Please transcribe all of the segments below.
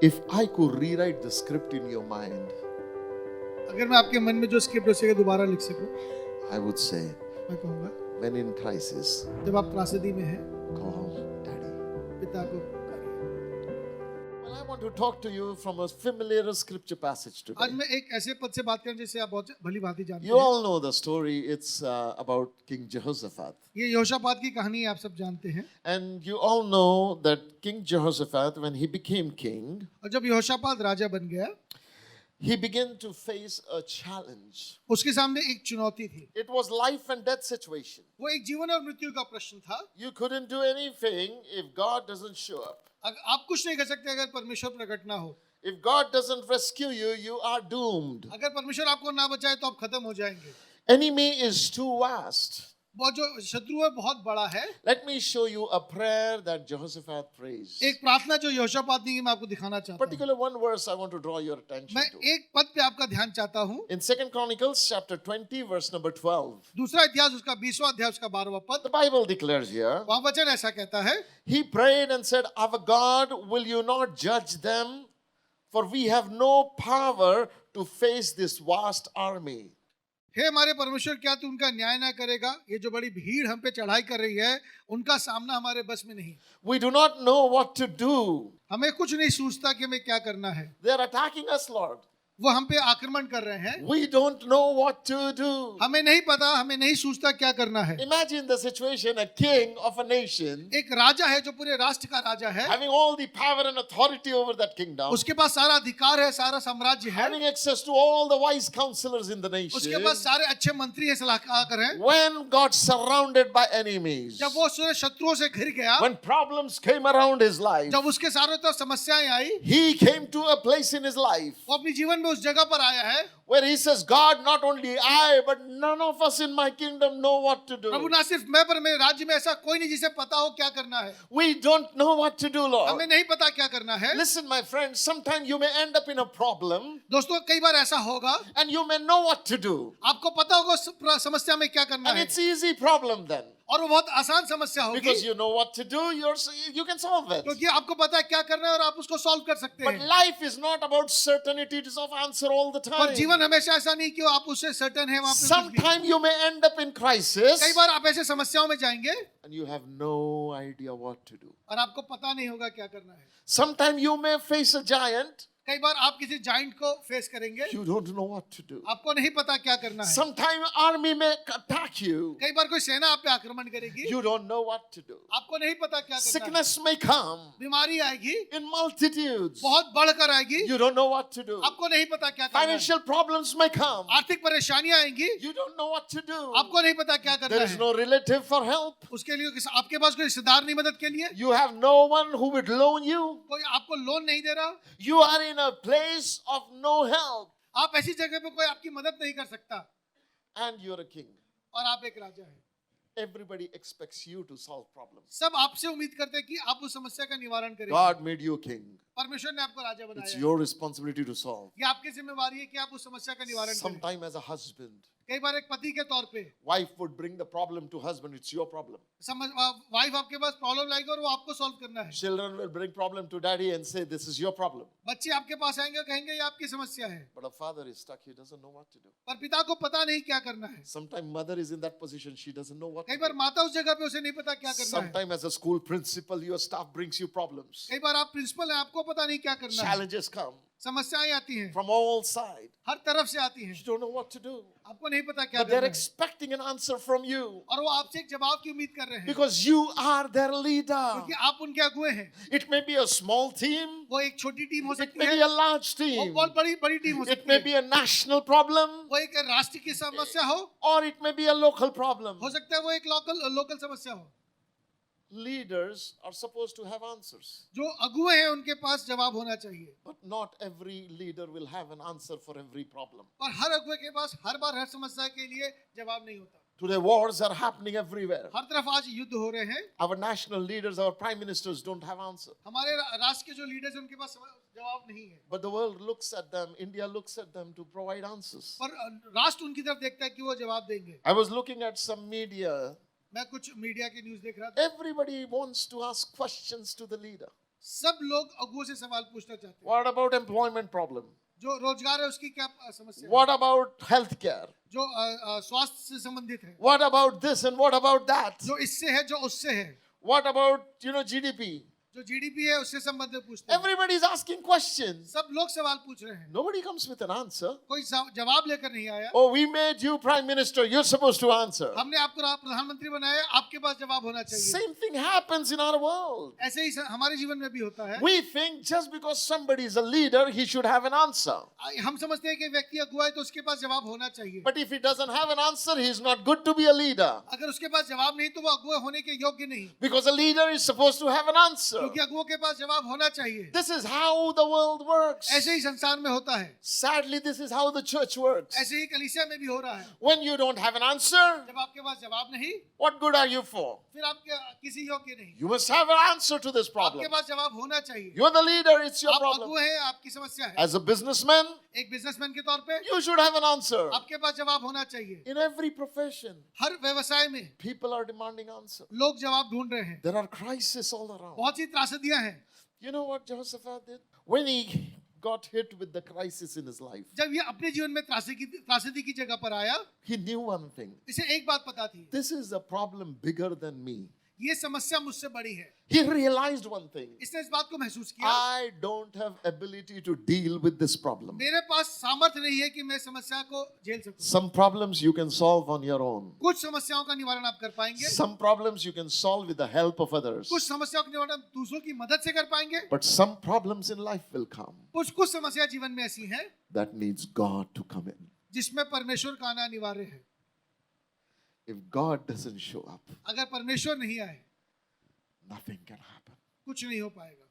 If I could rewrite the script in your mind, अगर मैं आपके मन में जो स्क्रिप्ट है उसे दोबारा लिख सकूं, I would say, मैं कहूंगा when in crisis, जब आप त्रासदी में हैं, call Daddy. पिता को पुकारिए। Well, I want to talk to you from a familiar scripture passage आज today. मैं एक ऐसे पद से बात करूं जिसे आप बहुत भली भांति जानते You हैं। all know the story. It's about King Jehoshaphat. ये यहोशापात की कहानी आप सब जानते हैं। And you all know that King Jehoshaphat, when he became king, और जब यहोशापात राजा बन गया, he began to face a challenge. उसके सामने एक चुनौती थी। It was life and death situation. वो एक जीवन और मृत्यु का प्रश्न था। You couldn't do anything if God doesn't show up. आप कुछ नहीं कर सकते अगर परमेश्वर प्रकट ना हो। If God doesn't rescue you, you are doomed. अगर परमेश्वर आपको ना बचाए तो आप खत्म हो जाएंगे। Enemy is too vast. वो जो शत्रु है बहुत बड़ा है। Let me show you a prayer that Jehoshaphat prays. एक प्रार्थना जो यहोशापात ने की मैं आपको दिखाना चाहता हूँ। Particular one verse I want to draw your attention मैं to. एक पद पे आपका ध्यान चाहता हूँ। In 2 Chronicles chapter 20 verse number 12. दूसरा इतिहास उसका 20वां अध्याय उसका 12वां पद। The Bible declares here, वहाँ वचन ऐसा कहता है, he prayed and said, "Our God, will you not judge them? For we have no power to face this vast army." हे हमारे परमेश्वर, क्या तू उनका न्याय ना करेगा? ये जो बड़ी भीड़ हम पे चढ़ाई कर रही है, उनका सामना हमारे बस में नहीं। We do not know what to do. हमें कुछ नहीं सूझता कि हमें क्या करना है। They are attacking us, Lord. वो हम पे आक्रमण कर रहे हैं। We don't know what to do. हमें नहीं पता, हमें नहीं सूझता क्या करना है। Imagine the situation, a king of a nation एक राजा है जो पूरे राष्ट्र का राजा है, having all the power and authority over that kingdom, उसके पास सारा अधिकार है, सारा साम्राज्य है, having access to all the wise counselors in the nation. उसके पास सारे अच्छे मंत्री है, सलाहकार हैं। When got surrounded by enemies, जब वो शत्रुओं से घिर गया, when problems came around his life, जब उसके चारों तरफ समस्याएं आई, he came to a place in his life वो अपने जीवन में उस जगह पर आया है where he says, "God, not only I, but none of us in my kingdom know what to Prabhu, do. ना सिर्फ मैं पर मेरे राज्य में ऐसा कोई नहीं जिसे पता हो क्या करना है। We don't know what to do, Lord." हमें नहीं पता क्या करना है। Listen, my friends, sometimes you may end up in a problem दोस्तों, कई बार ऐसा होगा, and you may know what to do. आपको पता होगा उस समस्या में क्या करना And है, it's easy problem then. और वो बहुत आसान समस्या होगी, Because you know what to do, you can solve it. क्योंकि आपको पता है क्या करना है और आप उसको सॉल्व कर सकते But हैं। life is not about certainty of answer all the पर time. जीवन हमेशा ऐसा नहीं कि आप उससे सर्टेन है वहां पे कुछ भी। Sometimes you may end up in crisis कई बार आप ऐसे समस्याओं में जाएंगे and you have no idea what to do. और आपको पता नहीं होगा क्या करना है। Sometimes you may face a giant, कई बार आप किसी जाइंट को फेस करेंगे, you don't know what to do. आपको नहीं पता क्या करना है। Sometimes army may attack you, कई बार कोई सेना आप पे आक्रमण करेगी, you don't know what to do. आपको नहीं पता क्या करना है। Sickness may come बीमारी आएगी, in multitudes, बहुत बढ़कर आएगी, you don't know what to do. आपको नहीं पता क्या करना है। Financial problems may come, आर्थिक परेशानियां आएंगी, you don't know what to do. आपको नहीं पता क्या करना There is है। no relative for help. उसके लिए आपके पास कोई रिश्तेदार नहीं मदद के लिए, You have no one who would loan you. कोई आपको लोन नहीं दे रहा, You are in a place of no help, आप ऐसी जगह पे कोई आपकी मदद नहीं कर सकता, and you're a king. और आप एक राजा हैं। Everybody expects you to solve problems. सब आपसे उम्मीद करते हैं कि आप उस समस्या का निवारण करें। God made you a king. परमेश्वर ने आपको राजा It's बनाया है। your responsibility to solve. ये आपकी जिम्मेवारी है कि आप उस समस्या का निवारण करें। Sometime as a husband, कई बार एक पति के तौर पे wife would bring the problem to husband. It's your problem. Wife आपके पास प्रॉब्लम लाएगी और वो आपको सॉल्व करना है। Children will bring problem to daddy and say, "This is your problem." बच्चे आपके पास आएंगे और कहेंगे ये आपकी समस्या है, But a father is stuck. He doesn't know what to do. पर पिता को पता नहीं क्या करना है। Sometimes mother is in that position. She doesn't know what to कई बार do. माता उस जगह पे उसे नहीं पता क्या करना है। Sometimes as a school principal, your staff brings you problems. कई बार आप प्रिंसिपल हैं, आपको पता नहीं क्या करना है। Challenges come समस्याएं आती हैं, from all sides. हर तरफ से आती हैं, You don't know what to do. आपको नहीं पता क्या But they're करना है, expecting an answer from you और वो आपसे एक जवाब की उम्मीद कर रहे हैं, because you are their leader. क्योंकि आप उनके अगुए हैं। It may be a small team, वो एक छोटी टीम हो it सकती may है, be a large वो team, बहुत बड़ी बड़ी टीम हो it सकती may है, be a national problem, वो एक राष्ट्र की समस्या हो, or it may be a local problem. हो सकता है वो एक लोकल समस्या हो। Leaders are supposed to have answers, जो अगुए हैं उनके पास जवाब होना चाहिए, but not every leader will have an answer for every problem. और हर अगुए के पास हर बार हर समस्या के लिए जवाब नहीं होता। Today, wars are happening everywhere. हर तरफ आज युद्ध हो रहे हैं, Our national leaders, our prime ministers don't have answer. हमारे राष्ट्र के जो लीडर्स हैं उनके पास जवाब नहीं है, But the world looks at them, India looks at them to provide answers. पर राष्ट्र उनकी तरफ देखता है कि वो जवाब देंगे। I was looking at some media. मैं कुछ मीडिया की न्यूज़ देख रहा था, Everybody wants to ask questions to the leader. सब लोग अगुओं से सवाल पूछना चाहते हैं। What about employment problem? जो रोजगार है उसकी क्या समस्या है? What about healthcare? जो स्वास्थ्य से संबंधित है, What about this and what about that? जो इससे है, जो उससे है, What about, GDP? जो जीडीपी है उससे संबंधित पूछते हैं। Everybody is asking questions. सब लोग सवाल पूछ रहे हैं, Nobody comes with an answer. कोई जवाब लेकर नहीं आया। Oh, we made you prime minister. You're supposed to answer. हमने आपको प्रधानमंत्री बनाया, आपके पास जवाब होना चाहिए। Same thing happens in our world. ऐसे ही हमारे जीवन में भी होता है। We think just because somebody is a leader, he should have an answer. हम समझते हैं कि व्यक्ति अगुआ है तो उसके पास जवाब होना चाहिए, But if he doesn't have an answer, he is not good to be a leader. अगर उसके पास जवाब नहीं तो वो अगुआ होने के योग्य नहीं, Because a leader is supposed to have an answer. क्योंकि अगुओं के पास जवाब होना चाहिए। This is how the world works. ऐसे ही संसार में होता है, Sadly, this is how the church works. ऐसे ही कलीसिया में भी हो रहा है। When you don't have an answer, जब आपके पास जवाब नहीं, what good are you for? फिर आप किसी योग्य नहीं। You must have an answer to this problem. आपके पास जवाब होना चाहिए। You're the leader, it's your आप problem. अगुआ हैं, आपकी समस्या है। As a businessman, एक बिजनेसमैन के तौर पे you should have an answer. आपके पास जवाब होना चाहिए। In every profession, हर व्यवसाय में people are demanding answer. लोग जवाब ढूंढ रहे हैं, There are crises all around. बहुत सी त्रासदियां हैं। You know what Jehoshaphat did? When he got hit with the crisis in his life, जब ये अपने जीवन में त्रासदी की जगह पर आया, he knew one thing. इसे एक बात पता थी, This is a problem bigger than me. ये समस्या मुझसे बड़ी है। He realized one thing. इसने इस बात को महसूस किया, I don't have ability to deal with this problem. मेरे पास सामर्थ्य नहीं है कि मैं समस्या को झेल सकूं। Some problems you can solve on your own. कुछ समस्याओं का निवारण आप कर पाएंगे, Some problems you can solve with the help of others. कुछ समस्याओं का निवारण दूसरों की मदद से कर पाएंगे, But some problems in life will come कुछ समस्या जीवन में ऐसी हैं that needs God to come in. जिसमें परमेश्वर का आना अनिवार्य है। If God doesn't show up, अगर परमेश्वर नहीं आए, nothing can happen. कुछ नहीं हो पाएगा।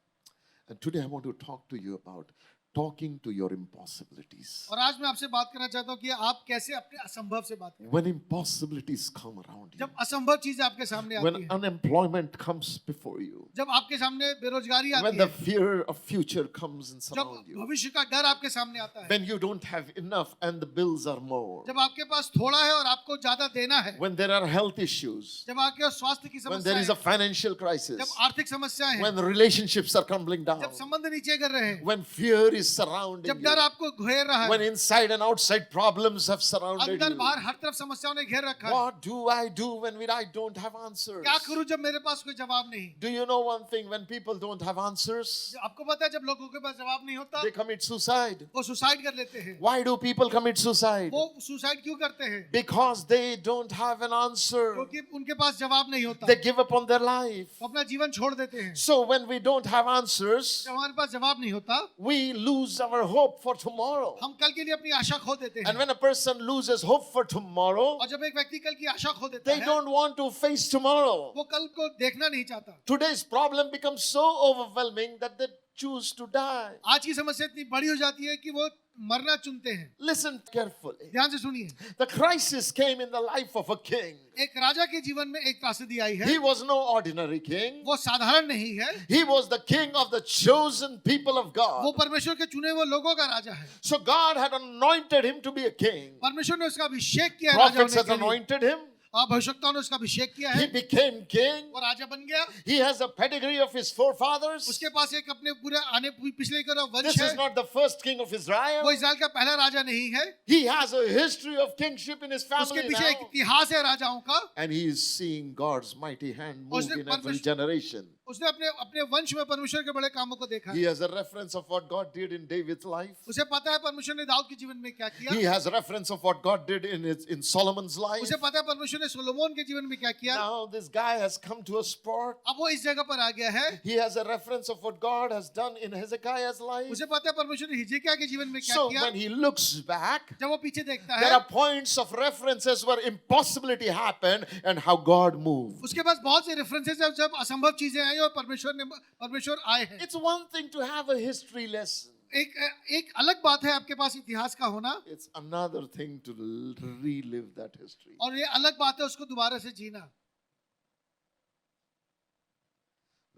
And today I want to talk to you about talking to your impossibilities. और आज मैं आपसे बात करना चाहता हूँ कि आप कैसे अपने असंभव से बात करें। When impossibilities come around you, जब असंभव चीजें आपके सामने आती when हैं, unemployment comes before you, जब आपके सामने बेरोजगारी when आती the है, fear of future comes and जब surround you, भविष्य का डर आपके सामने आता है, when you don't have enough and the bills are more, जब आपके पास थोड़ा है और आपको ज्यादा देना है, when there are health issues, जब आपके पास स्वास्थ्य की when समस्या there is a है, financial जब crisis, आर्थिक समस्याएं हैं, when the relationships are crumbling down, जब संबंध नीचे गिर रहे हैं, when fear is surrounding जब you, डर आपको घेर रहा when है, inside and outside problems have surrounded अंदर you. बाहर हर तरफ समस्याओं ने घेर रखा है। What do I do when I don't have answers? क्या करूं जब मेरे पास कोई जवाब नहीं? Do you know one thing? When people don't have answers, आपको पता है जब लोगों के पास जवाब नहीं होता, they commit suicide. वो सुसाइड कर लेते हैं। Why do people commit suicide? वो सुसाइड क्यों करते हैं? Because they don't have an answer. क्योंकि उनके पास जवाब नहीं होता, They give up on their life. वो अपना जीवन छोड़ देते हैं। So when we don't have answers, जब हमारे पास जवाब नहीं होता, we lose our hope for tomorrow. हम कल के लिए अपनी आशा खो देते हैं। And when a person loses hope for tomorrow, और जब एक व्यक्ति कल की आशा खो देता they है, don't want to face tomorrow. वो कल को देखना नहीं चाहता। Today's problem becomes so overwhelming that they choose to die. आज की समस्या इतनी बड़ी हो जाती है कि वो मरना चुनते हैं। Listen carefully. ध्यान से सुनिए, The crisis came in the life of a king. एक राजा के जीवन में एक त्रासदी आई है। He was no ordinary king. वो साधारण नहीं है, He was the king of the chosen people of वो God. परमेश्वर के चुने हुए लोगों का राजा है। So God had anointed him to be a king. परमेश्वर ने उसका अभिषेक किया है राजा Prophets होने had के लिए। anointed him. और भविष्यवक्ताओं ने उसका अभिषेक किया He है, became king. वो राजा बन गया। He has a pedigree of his forefathers. उसके पास एक अपने पूरे आने पिछले का वंश This है। is not the first king of Israel. वो इस्राएल का पहला राजा नहीं है, He has a history of kingship in his उसके family पीछे एक now. इतिहास है राजाओं का। And he is seeing God's mighty hand move उसने in every परमेश्वर- generation. उसने अपने अपने वंश में परमेश्वर के बड़े कामों को देखा He है। has a reference of what God did in David's life. उसे पता है परमेश्वर ने दाऊद के जीवन में क्या किया। He has a reference of what God did in Solomon's life. उसे पता है परमेश्वर ने सोलोमोन के जीवन में क्या किया। Now this guy has come to a spot. अब वो इस जगह पर आ गया है। He has a reference of what God has done in Hezekiah's life. उसे पता है परमेश्वर ने हिजकिय्याह के जीवन में क्या So किया। when he looks back, जब वो पीछे देखता there है, are points of references where impossibility happened and how God moved. उसके पास बहुत से रेफरेंसेस हैं जब असंभव चीजें आई और परमेश्वर आए हैं। It's one thing to have a history lesson. एक अलग बात है आपके पास इतिहास का होना, It's another thing to relive that history. और ये अलग बात है उसको दोबारा से जीना।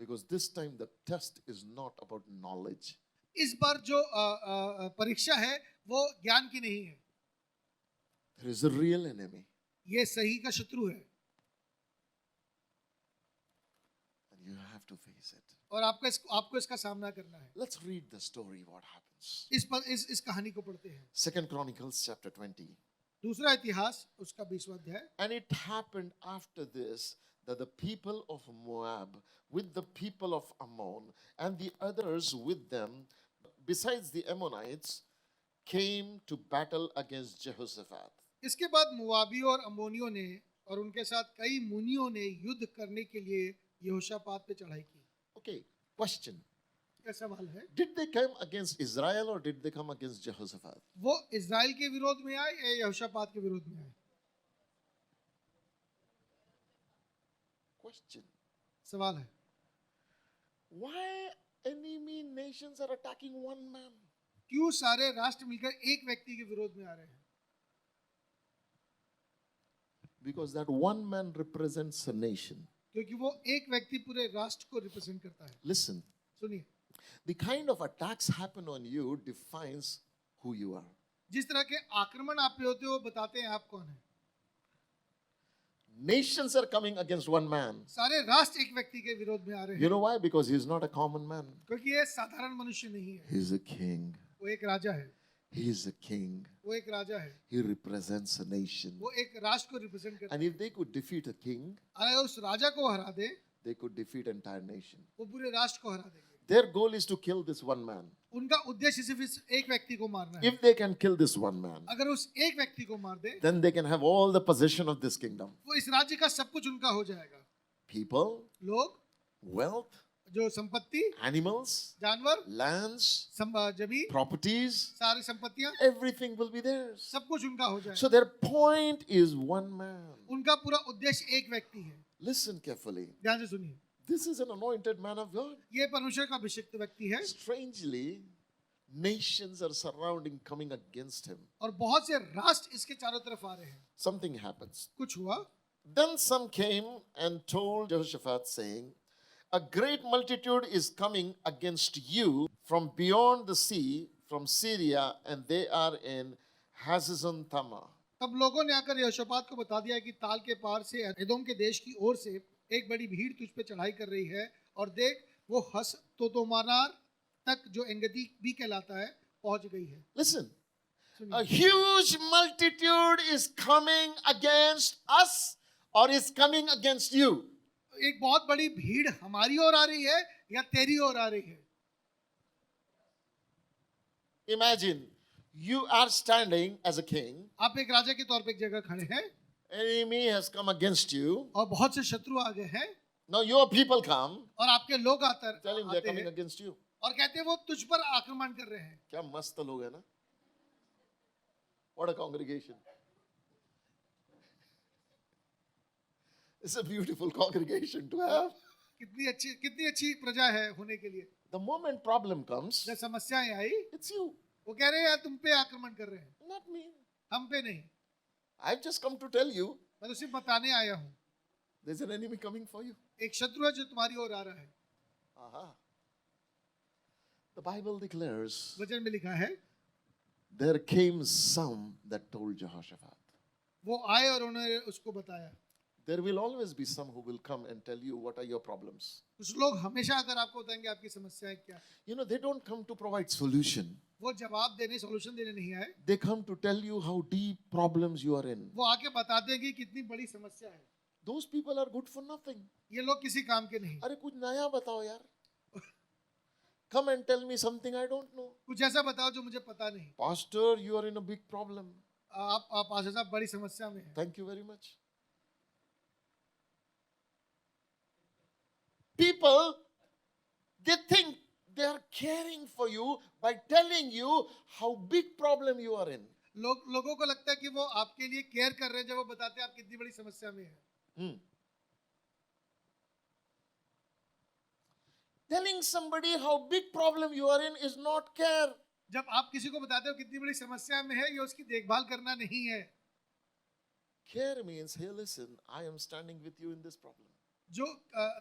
Because this time the test is not about knowledge. इस बार जो परीक्षा है वो ज्ञान की नहीं है, There is a real enemy. ये सही का शत्रु है And you have to face it. और आपको इसका सामना करना है। Let's read the story, what happens. इस कहानी को पढ़ते हैं। 2 Chronicles chapter 20. दूसरा इतिहास उसका 20वां अध्याय। And it happened after this that the people of Moab with the people of Ammon and the others with them, besides the Ammonites, came to battle against Jehoshaphat. इसके बाद मुआबियों और अम्मोनियों ने और उनके साथ कई मुनियों ने युद्ध करने के लिए यहोशापात पे चढ़ाई की। Okay, question. क्या सवाल है? Did they come against Israel or did they come against Jehoshaphat? वो इज़राइल के विरोध में आए या यहोशापात के विरोध में आए? Question. सवाल है। Why enemy nations are attacking one man? क्यों सारे राष्ट्र मिलकर एक व्यक्ति के विरोध में आ रहे हैं? Because that one man represents a nation. क्योंकि वो एक व्यक्ति पूरे राष्ट्र को रिप्रेजेंट करता है। Listen, सुनिए, the kind of attacks happen on you defines who you are. जिस तरह के आक्रमण आप पे होते हो वो बताते हैं आप कौन है। Nations are coming against one man. सारे राष्ट्र एक व्यक्ति के विरोध में आ रहे You हैं know why? Because he's not a common man. क्योंकि ये साधारण मनुष्य नहीं है। He's a king. वो एक राजा है। He is a king. वो एक राजा है। He represents a nation. वो एक राष्ट्र को रिप्रेजेंट करता And if they could defeat a king, है। अगर उस राजा को हरा दे they could defeat entire nation. वो पूरे राष्ट्र को हरा देंगे। Their goal is to kill this one man. उनका उद्देश्य सिर्फ इस एक व्यक्ति को मारना है। If they can kill this one man, अगर उस एक व्यक्ति को मार दे then they can have all the possession of this kingdom. वो इस राज्य का सब कुछ उनका हो जाएगा। People, लोग, wealth, जो संपत्ति, animals, जानवर, lands, जमीन, properties, सारी संपत्तियां, everything will be theirs. सब कुछ उनका हो जाएगा। So their point is one man. उनका पूरा उद्देश्य एक व्यक्ति है। Listen carefully. ध्यान से सुनिए, This is an anointed man of God. ये परमेश्वर का अभिषिक्त व्यक्ति है Strangely, nations are surrounding, coming against him. और बहुत से राष्ट्र इसके चारों तरफ आ रहे हैं। Something happens. कुछ हुआ, Then some came and told Jehoshaphat, saying, a great multitude is coming against you from beyond the sea, from Syria, and they are in Hazazon Tamar. तब लोगों ने आकर यहोशापात को बता दिया कि ताल के पार से एदोम के देश की ओर से एक बड़ी भीड़ तुझ पे चढ़ाई कर रही है और देख वो हस तोमारार तक जो एंगदी भी कहलाता है पहुंच गई है। Listen, सुनिए, a huge multitude is coming against us or is coming against you. एक बहुत बड़ी भीड़ हमारी ओर आ रही है या तेरी ओर आ रही है। Imagine you are standing as a king, आप एक राजा के तौर पे एक जगह खड़े हैं enemy has come against you. और बहुत से शत्रु आ गए हैं Now your people come, और आपके लोग tell him they're आते coming हैं against you. और कहते हैं वो तुझ पर आक्रमण कर रहे हैं। क्या मस्त लोग है ना? What a congregation. It's a beautiful congregation to have. कितनी अच्छी प्रजा है होने के लिए। The moment problem comes, जब समस्याएं आई it's you, वो कह रहे हैं यार तुम पे आक्रमण कर रहे हैं, not me. हम पे नहीं। I've just come to tell you मैं तो सिर्फ बताने आया हूँ, there's an enemy coming for you. एक शत्रु है जो तुम्हारी ओर आ रहा है। Aha. The Bible declares वचन में लिखा है there came some that told Jehoshaphat. वो आए और उन्होंने उसको बताया। There will always be some who will come and tell you what are your problems. कुछ लोग हमेशा आकर आपको बताएंगे आपकी समस्याएं क्या है। You know, they don't come to provide solution. वो जवाब देने, सॉल्यूशन देने नहीं आए, They come to tell you how deep problems you are in. वो आके बताते हैं कि कितनी बड़ी समस्या है। Those people are good for nothing. ये लोग किसी काम के नहीं। अरे कुछ नया बताओ यार. Come and tell me something I don't know. कुछ ऐसा बताओ जो मुझे पता नहीं। Pastor, you are in a big problem. आप पास्टर साहब बड़ी समस्या में हैं। Thank you very much. People, they think they are caring for you by telling you how big problem you are in. लोगों को लगता है कि वो आपके लिए केयर कर रहे हैं जब वो बताते हैं आप कितनी बड़ी समस्या में हैं। Telling somebody how big problem you are in is not care. जब आप किसी को बताते हो कितनी बड़ी समस्या में है, ये उसकी देखभाल करना नहीं है। Care means, hey, listen, I am standing with you in this problem. जो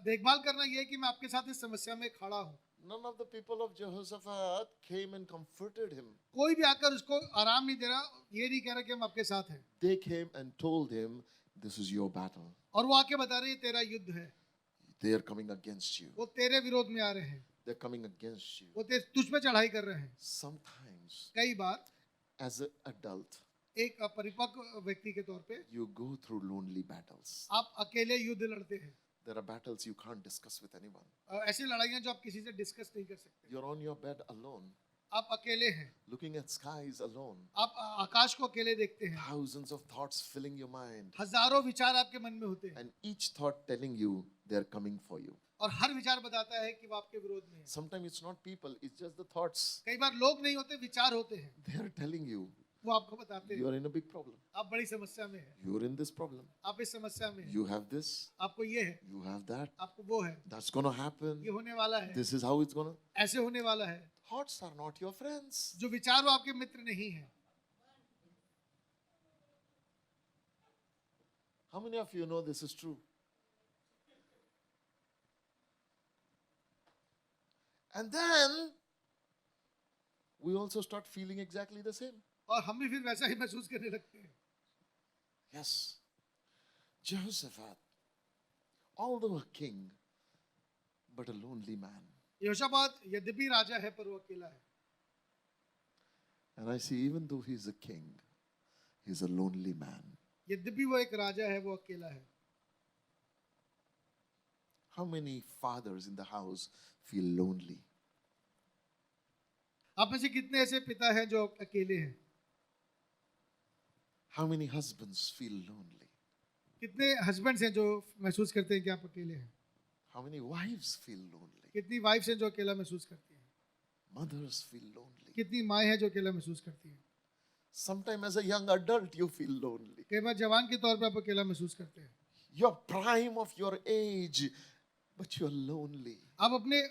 देखभाल करना ये है कि मैं आपके साथ इस समस्या में खड़ा हूँ। None of the people of Jehoshaphat came and comforted him. कोई भी आकर उसको आराम नहीं दे रहा, ये नहीं कह रहा कि हम आपके साथ हैं। They came and told him, this is your battle. और वो आके बता रहे हैं तेरा युद्ध है। they are coming against you. वो तेरे विरोध में आ रहे हैं, They're coming against you. वो तुझ पे चढ़ाई कर रहे हैं। Sometimes, कई बार as an adult, एक परिपक्व व्यक्ति के तौर पे you go through lonely battles. आप अकेले युद्ध लड़ते हैं। There are battles you can't discuss with anyone. ऐसी लड़ाइयाँ जो आप किसी से डिस्कस नहीं कर सकते। You're on your bed alone, आप अकेले हैं, looking at skies alone. आप आकाश को अकेले देखते हैं, Thousands of thoughts filling your mind, हजारों विचार आपके मन में होते हैं and each thought telling you they're coming for you. और हर विचार बताता है कि वो आपके विरोध में है। Sometimes it's not people, it's just the thoughts. कई बार लोग नहीं होते, विचार होते हैं, They're telling you वो आपको बताते हैं you're in a big problem. आप बड़ी समस्या में हैं, You're in this problem. आप इस समस्या में हैं, You have this, आपको ये है, you have that. आपको वो है, That's gonna happen. ये होने वाला है, This is how it's gonna. ऐसे होने वाला है। Thoughts are not your friends. जो विचार वो आपके मित्र नहीं है। How many of you know this is true? And then we also start feeling exactly the same. और हम भी फिर वैसा ही महसूस करने लगते हैं। Yes. Jehoshaphat, although a king, but a lonely man. यहोशापात यद्यपि राजा है पर वो अकेला है। And I see, even though he's a king, he's a lonely man. यद्यपि वो एक राजा है वो अकेला है। How many fathers in the house feel lonely? आप में से कितने ऐसे पिता हैं जो अकेले हैं? How many husbands feel lonely? कितने हस्बैंड्स हैं जो महसूस करते हैं कि आप अकेले हैं? How many wives feel lonely? कितनी वाइफ्स हैं जो अकेला महसूस करती हैं? Mothers feel lonely. कितनी माएँ हैं जो अकेला महसूस करती हैं? Sometimes as a young adult you feel lonely. कई बार जवान के तौर पे आप अकेला महसूस करते हैं। Your prime of your age, but you're lonely. आप अपने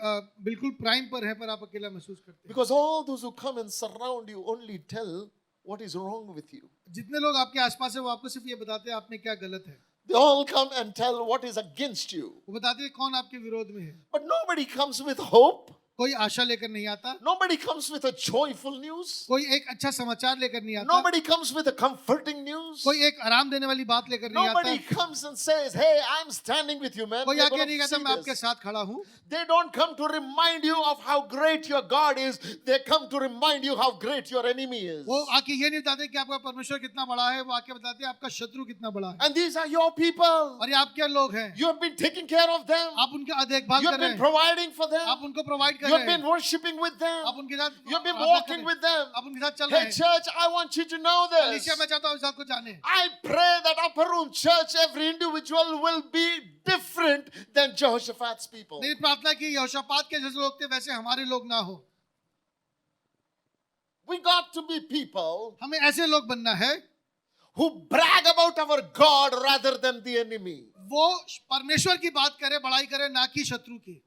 बिल्कुल प्राइम पर हैं पर आप अकेला महसूस करते हैं। Because all those who come and surround you only tell what is wrong with you. जितने लोग आपके आसपास हैं वो आपको सिर्फ ये बताते हैं आप में क्या गलत है। They all come and tell what is against you. वो बताते हैं कौन आपके विरोध में है। But nobody comes with hope. कोई आशा लेकर नहीं आता, Nobody comes with a joyful news. कोई एक अच्छा समाचार लेकर नहीं आता, Nobody comes with a comforting news. कोई एक आराम देने वाली बात लेकर नहीं आता, Nobody comes and says, hey, I'm standing with you, man. कोई We're आके gonna नहीं कहता see मैं आपके this." साथ खड़ा हूँ। They don't come to remind you of how great your God is. They come to remind you how great your enemy is. वो आके ये नहीं बताते कि आपका परमेश्वर कितना बड़ा है, वो आके बताते हैं आपका शत्रु कितना बड़ा है। And these are your people. और ये आपके लोग हैं, You have been taking care of them. आप उनका देखभाल You कर have रहे been हैं, providing for them. आप उनको प्रोवाइड कर You have रहे been हैं, worshiping with them. आप उनके साथ You have been आराधना कर walking रहे with हैं, them. आप उनके साथ चल रहे Hey, हैं। church, I want you to know this. कलीसिया मैं चाहता हूँ इस बात को जाने। I pray that Upper Room Church, every individual will be different than Jehoshaphat's people. मेरी प्रार्थना की यहोशापात के जैसे लोग थे वैसे हमारे लोग ना हो। We got to be people हमें ऐसे लोग बनना है who brag about our God rather than the enemy. वो परमेश्वर की बात करे, बड़ाई करे, ना कि शत्रु की।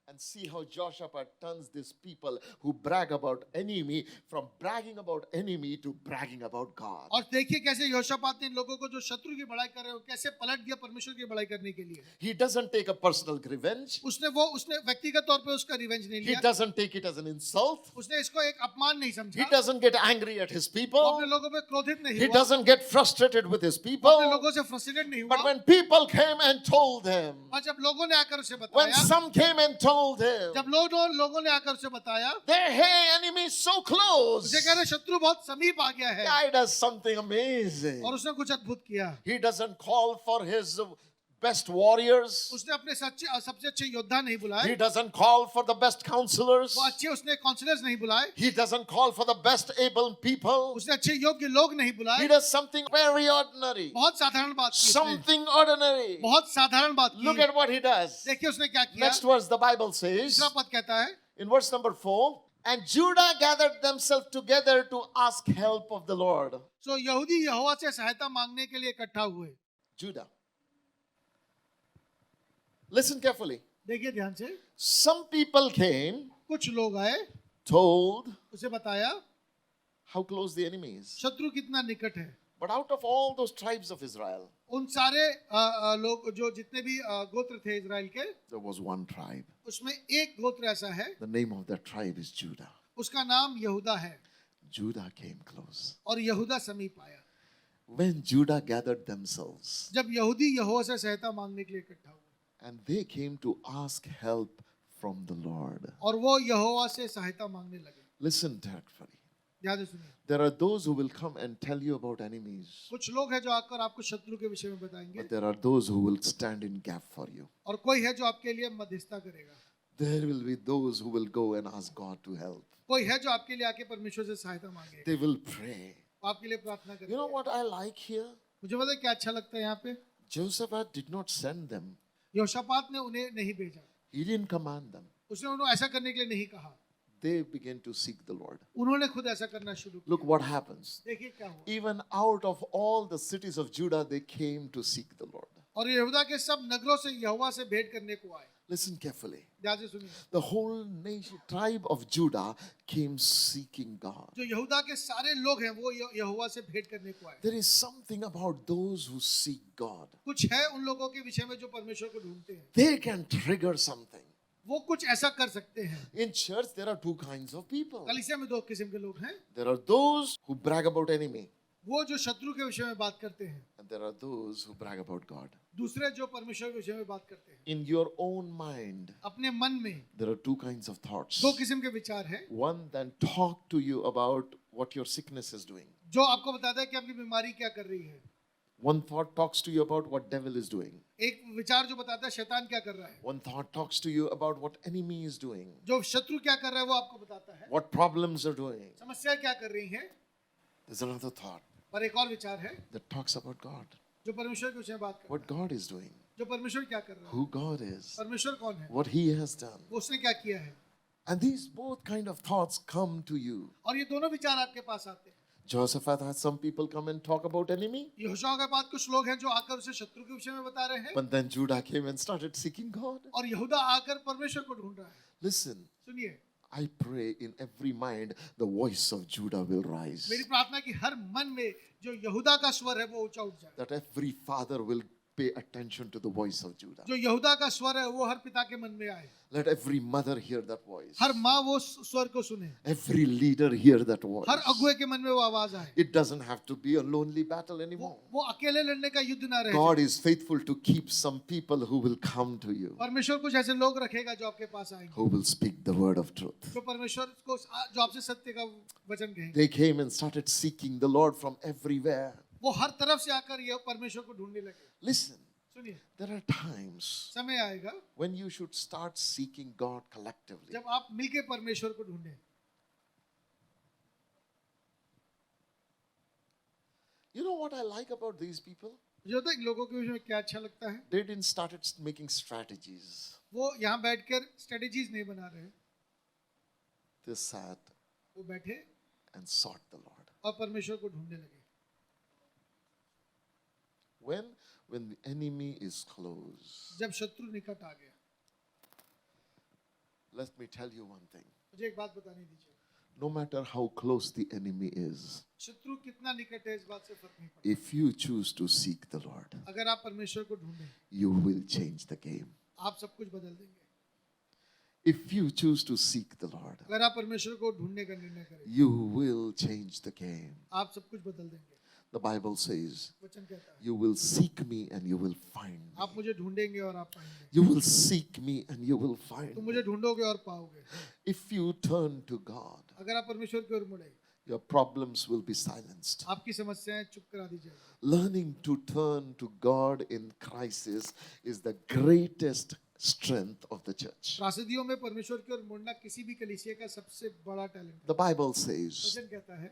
And see how Jehoshaphat turns these people who brag about enemy from bragging about enemy to bragging about God. और देखिए कैसे यहोशापात ने इन लोगों को जो शत्रु की बड़ाई कर रहे हो कैसे पलट दिया परमेश्वर की बड़ाई करने के लिए। He doesn't take a personal revenge. उसने व्यक्तिगत तौर पे उसका रिवेंज नहीं He लिया, doesn't take it as an insult. उसने इसको एक अपमान नहीं He समझा, doesn't get angry at his वो people. अपने लोगों पे क्रोधित नहीं He हुआ, doesn't get frustrated with his वो अपने people. लोगों से फ्रस्ट्रेटेड नहीं But हुआ। when people came and told him, और जब लोगों ने आकर उसे when बताया, some came and told him, जब लोगों ने आकर उसे बताया, their hey, enemy is so close. उसे कह रहे शत्रु बहुत समीप आ गया है Guy does something amazing. और उसने कुछ अद्भुत किया। He doesn't call for his best warriors. उसने अपने सबसे अच्छे योद्धा नहीं बुलाए, He doesn't call for the best counselors. वो अच्छे उसने काउंसलर्स नहीं बुलाए, He doesn't call for the best able people. उसने अच्छे योग्य लोग नहीं He बुलाए, does something very ordinary. बहुत साधारण बात की उसने, Something ordinary. बहुत साधारण बात Look की। at what he does. देखिए उसने क्या किया। Next verse, the Bible says, तीसरा पद कहता है, in verse number 4, and Judah gathered themselves together to ask help of the Lord. सो यहूदी यहोवा से सहायता मांगने के लिए इकट्ठा हुए। Judah. Listen carefully. देखिए ध्यान से, Some people came, कुछ लोग आए, told उसे बताया how close the enemy is. शत्रु कितना निकट है। But out of all those tribes of Israel, उन सारे लोग जो जितने भी गोत्र थे इजराइल के, there was one tribe. उसमें एक गोत्र ऐसा है, The name of that tribe is Judah. उसका नाम यहूदा है Judah came close. और यहूदा समीप आया। When Judah gathered themselves जब यहूदी यहोवा से सहायता मांगने के लिए इकट्ठा हुए And they came to ask help from the Lord. और वो यहोवा से सहायता मांगने लगे। Listen carefully. ध्यान से सुनिए। There are those who will come and tell you about enemies, कुछ लोग हैं जो आकर आपको शत्रु के विषय में बताएंगे, but there are those who will stand in gap for you. और कोई है जो आपके लिए मध्यस्थता करेगा। There will be those who will go and ask God to help. कोई है जो आपके लिए आके परमेश्वर से सहायता मांगेगा, They will pray. आपके लिए प्रार्थना You know करेगा। what I like here? मुझे पता है क्या अच्छा लगता है यहाँ पे, Jehoshaphat did not send them. यहोशापात ने उन्हें नहीं भेजा, He didn't command them. उसने उन्हें ऐसा करने के लिए नहीं कहा, They began to seek the Lord. उन्होंने खुद ऐसा करना शुरू Look किया। what happens. देखिए क्या हुआ, Even out of all the cities of Judah, they came to seek the Lord. और यहूदा के सब नगरों से यहोवा से भेंट करने को आए। Listen carefully. ध्यान से सुनिए, The whole nation, tribe of Judah came seeking God. जो यहूदा के सारे लोग हैं वो यहोवा से भेंट करने को आए। There is something about those who seek God. कुछ है उन लोगों के विषय में जो परमेश्वर को ढूंढते हैं, They can trigger something. वो कुछ ऐसा कर सकते हैं। In church, there are two kinds of people. कलीसिया में दो किस्म के लोग हैं, There are those who brag about enemy, वो जो शत्रु के विषय में बात करते हैं, and there are those who brag about God. दूसरे जो परमेश्वर के विषय में बात करते हैं। In your own mind, अपने मन में there are two kinds of thoughts. दो किस्म के विचार हैं, One then talk to you about what your sickness is doing. जो आपको बताता है कि आपकी बीमारी क्या कर रही है। One thought talks to you about what devil is doing. एक विचार जो बताता है शैतान क्या कर रहा है, One thought talks to you about what enemy is doing, जो शत्रु क्या कर रहा है वो आपको बताता है, what problems are doing. समस्या क्या कर रही है। There's another thought पर एक और विचार है that talks about God, जो परमेश्वर के विषय में बात कर what God is doing, जो परमेश्वर क्या कर रहा है, who God is, परमेश्वर कौन है, what He has done. वो उसने क्या किया है। And these both kind of thoughts come to you. और ये दोनों विचार आपके पास आते हैं। Jehoshaphat had some people come and talk about enemy, यहोशू के बाद कुछ लोग हैं जो आकर उसे शत्रु के विषय में बता रहे हैं, but then Judah came and started seeking God. और यहूदा आकर परमेश्वर को ढूंढ रहा है। Listen, सुनिए, I pray in every mind the voice of Judah will rise. मेरी प्रार्थना कि हर मन में जो यहूदा का स्वर है वो ऊंचा उठ जाए, That every father will pay attention to the voice of Judah. जो यहूदा का स्वर है वो हर पिता के मन में आए, Let every mother hear that voice. हर माँ वो स्वर को सुने, Every leader hear that voice. हर अगुए के मन में वो आवाज आए। It doesn't have to be a lonely battle anymore. वो अकेले लड़ने का युद्ध ना रहे। God is faithful to keep some people who will come to you, परमेश्वर कुछ ऐसे लोग रखेगा जो आपके पास आएंगे, who will speak the word of truth. जो परमेश्वर को जो आपसे सत्य का वचन कहेंगे। They came and started seeking the Lord from everywhere. वो हर तरफ से आकर ये परमेश्वर को ढूंढने लगे। Listen, सुनिए, there are times समय आएगा when you should start seeking God collectively. जब आप मिलके परमेश्वर को ढूंढें। You know what I like about these people? मुझे पता है इन लोगों के विषय में क्या अच्छा लगता है। They didn't started making strategies. वो यहाँ बैठकर स्ट्रेटेजीज नहीं बना रहे, They sat वो बैठे and sought the Lord. और परमेश्वर को ढूंढने लगे। When the enemy is close, जब शत्रु निकट आ गया, let me tell you one thing. मुझे एक बात बताने दीजिए, No matter how close the enemy is, शत्रु कितना निकट है इस बात से फर्क नहीं पड़ता। if you choose to seek the Lord, अगर आप परमेश्वर को ढूंढें, you will change the game. आप सब कुछ बदल देंगे। If you choose to seek the Lord, अगर आप परमेश्वर को ढूंढने का निर्णय करें, you will change the game. आप सब कुछ बदल देंगे। The Bible says, वचन कहता है, you will seek me and you will find me. आप मुझे ढूंढेंगे और आप पाएंगे। You will seek me and you will find तुम me. मुझे ढूंढोगे और पाओगे। If you turn to God, अगर आप परमेश्वर की ओर मुड़े, your problems will be silenced. आपकी समस्याएं चुप करा दी जाएगी। Learning to turn to God in crisis is the greatest strength of the church. त्रासदियों में परमेश्वर की ओर मुड़ना किसी भी कलीसिया का सबसे बड़ा टैलेंट है। The Bible says, वचन कहता है,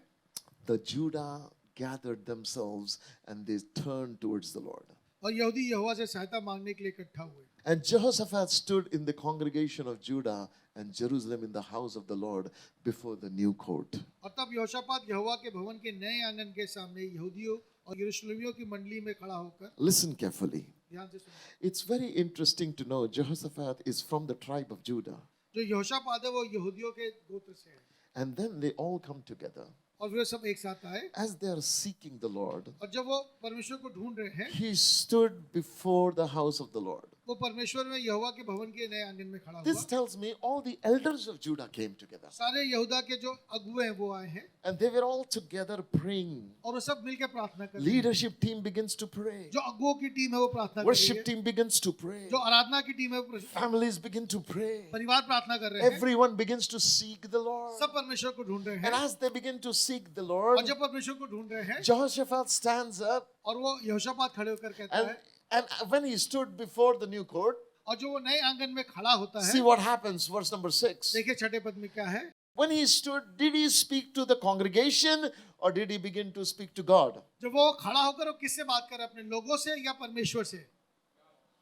the Judah gathered themselves and they turned towards the Lord. और यहूदी यहोवा से सहायता मांगने के लिए इकट्ठा हुए। And Jehoshaphat stood in the congregation of Judah and Jerusalem in the house of the Lord before the new court. और तब यहोशापात यहोवा के भवन के नए आंगन के सामने यहूदियों और यरूशलेमियों की मंडली में खड़ा होकर, Listen carefully. ध्यान से सुनो, It's very interesting to know Jehoshaphat is from the tribe of Judah. जो यहोशापात है वो यहूदियों के गोत्र से है। And then they all come together. और वे सब एक साथ आए, As they are seeking the Lord, और जब वो परमेश्वर को ढूंढ रहे हैं, he stood before the house of the Lord. वो परमेश्वर में यहोवा के भवन के नए आंगन में खड़ा This हुआ। tells me all the elders of Judah came together. सारे यहूदा के जो अगुए हैं वो आए हैं And they were all together praying. और वो सब मिलकर प्रार्थना कर रहे हैं। Leadership team begins to pray. जो अगुओं की टीम है वो प्रार्थना कर रही Worship है। team begins to pray. जो आराधना की टीम है वो Families begin to pray. परिवार प्रार्थना कर रहे हैं। Everyone begins to seek the Lord. सब परमेश्वर को ढूंढ रहे And हैं as they begin to seek the Lord, और जब परमेश्वर को ढूंढ रहे हैं Jehoshaphat stands up, और वो यहोशापात खड़े होकर कहता and, है and when he stood before the new court, और जो वो नए आंगन में खड़ा होता see है what happens, verse number 6. देखिए छठे पद में क्या है। When he stood, did he speak to the congregation or did he begin to speak to God? जब वो खड़ा होकर वो किससे बात कर रहा है, अपने लोगों से या परमेश्वर से?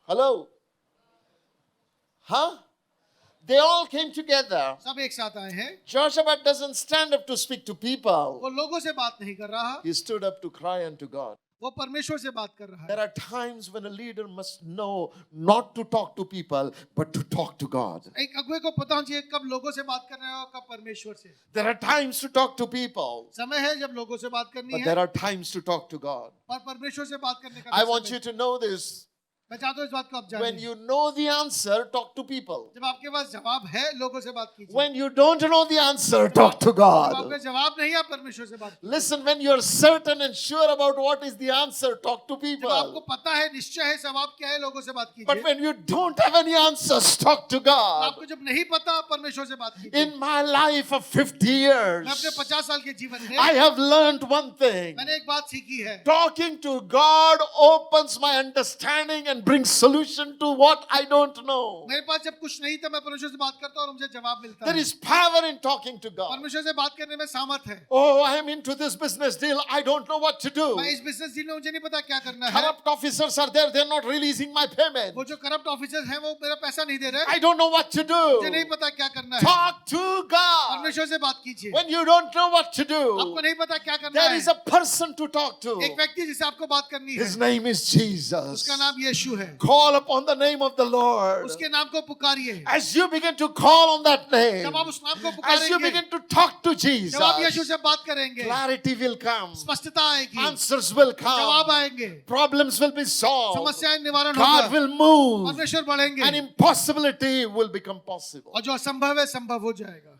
Hello? Huh? They all came together. सब एक साथ आए हैं। Jehoshaphat doesn't stand up to speak to people. वो लोगों से बात नहीं कर रहा, He stood up to cry unto God. वो परमेश्वर से बात कर रहा है। There are times when a leader must know not to talk to people, but to talk to God. एक अगुवे को पता होना चाहिए कब लोगों से बात करना है और कब परमेश्वर से। There are times to talk to people, समय है जब लोगों से बात करनी but है there are times to talk to God. और परमेश्वर से बात करने का I भी want समय you to know this. मैं चाहता हूँ इस बात को आप When जानें। you know the answer, talk to people. जब आपके पास जवाब है लोगों से बात कीजिए। When you don't know the answer, talk to जब God. आपके जवाब नहीं है परमेश्वर से बात कीजिए। Listen, when you're certain and sure about what is the answer, talk to जब आपको people. पता है निश्चय है जवाब क्या है लोगों से बात But कीजिए। when you don't have any answers, talk to God. आपको जब नहीं पता परमेश्वर से बात कीजिए। In my life of 50 मैं अपने years, 50 साल के जीवन में I have learned one thing. मैंने एक बात सीखी है। Talking to God opens my understanding and brings solution to what I don't know. मेरे पास जब कुछ नहीं था मैं परमेश्वर से बात करता हूँ और मुझे जवाब मिलता There है। is power in talking to God. परमेश्वर से बात करने में सामर्थ है। Oh, I am into this business deal. I don't know what to do. मैं इस बिजनेस डील में मुझे नहीं पता क्या करना है। Corrupt officers are there. They're not releasing my payment. वो जो करप्ट ऑफिसर हैं वो मेरा पैसा नहीं दे रहे। I don't know what to मुझे do. नहीं पता क्या करना है। Talk to God. परमेश्वर से बात कीजिए। When you don't know what to आपको do, नहीं पता क्या करना there है। is a person to talk to. एक व्यक्ति जिसे आपको बात करनी है His name is Jesus. उसका नाम यीशु है। Call upon the name of the Lord. उसके नाम को पुकारिए। As you begin to call on that name, जब आप उस नाम को as you पुकारेंगे, begin to talk to जब आप यीशु Jesus, से बात करेंगे, clarity will come, स्पष्टता आएगी, answers will जवाब come, आएंगे, problems will be solved, समस्याएं निवारण God होगा, will move, परमेश्वर बढ़ेंगे and impossibility will become possible. और जो असंभव है संभव हो जाएगा।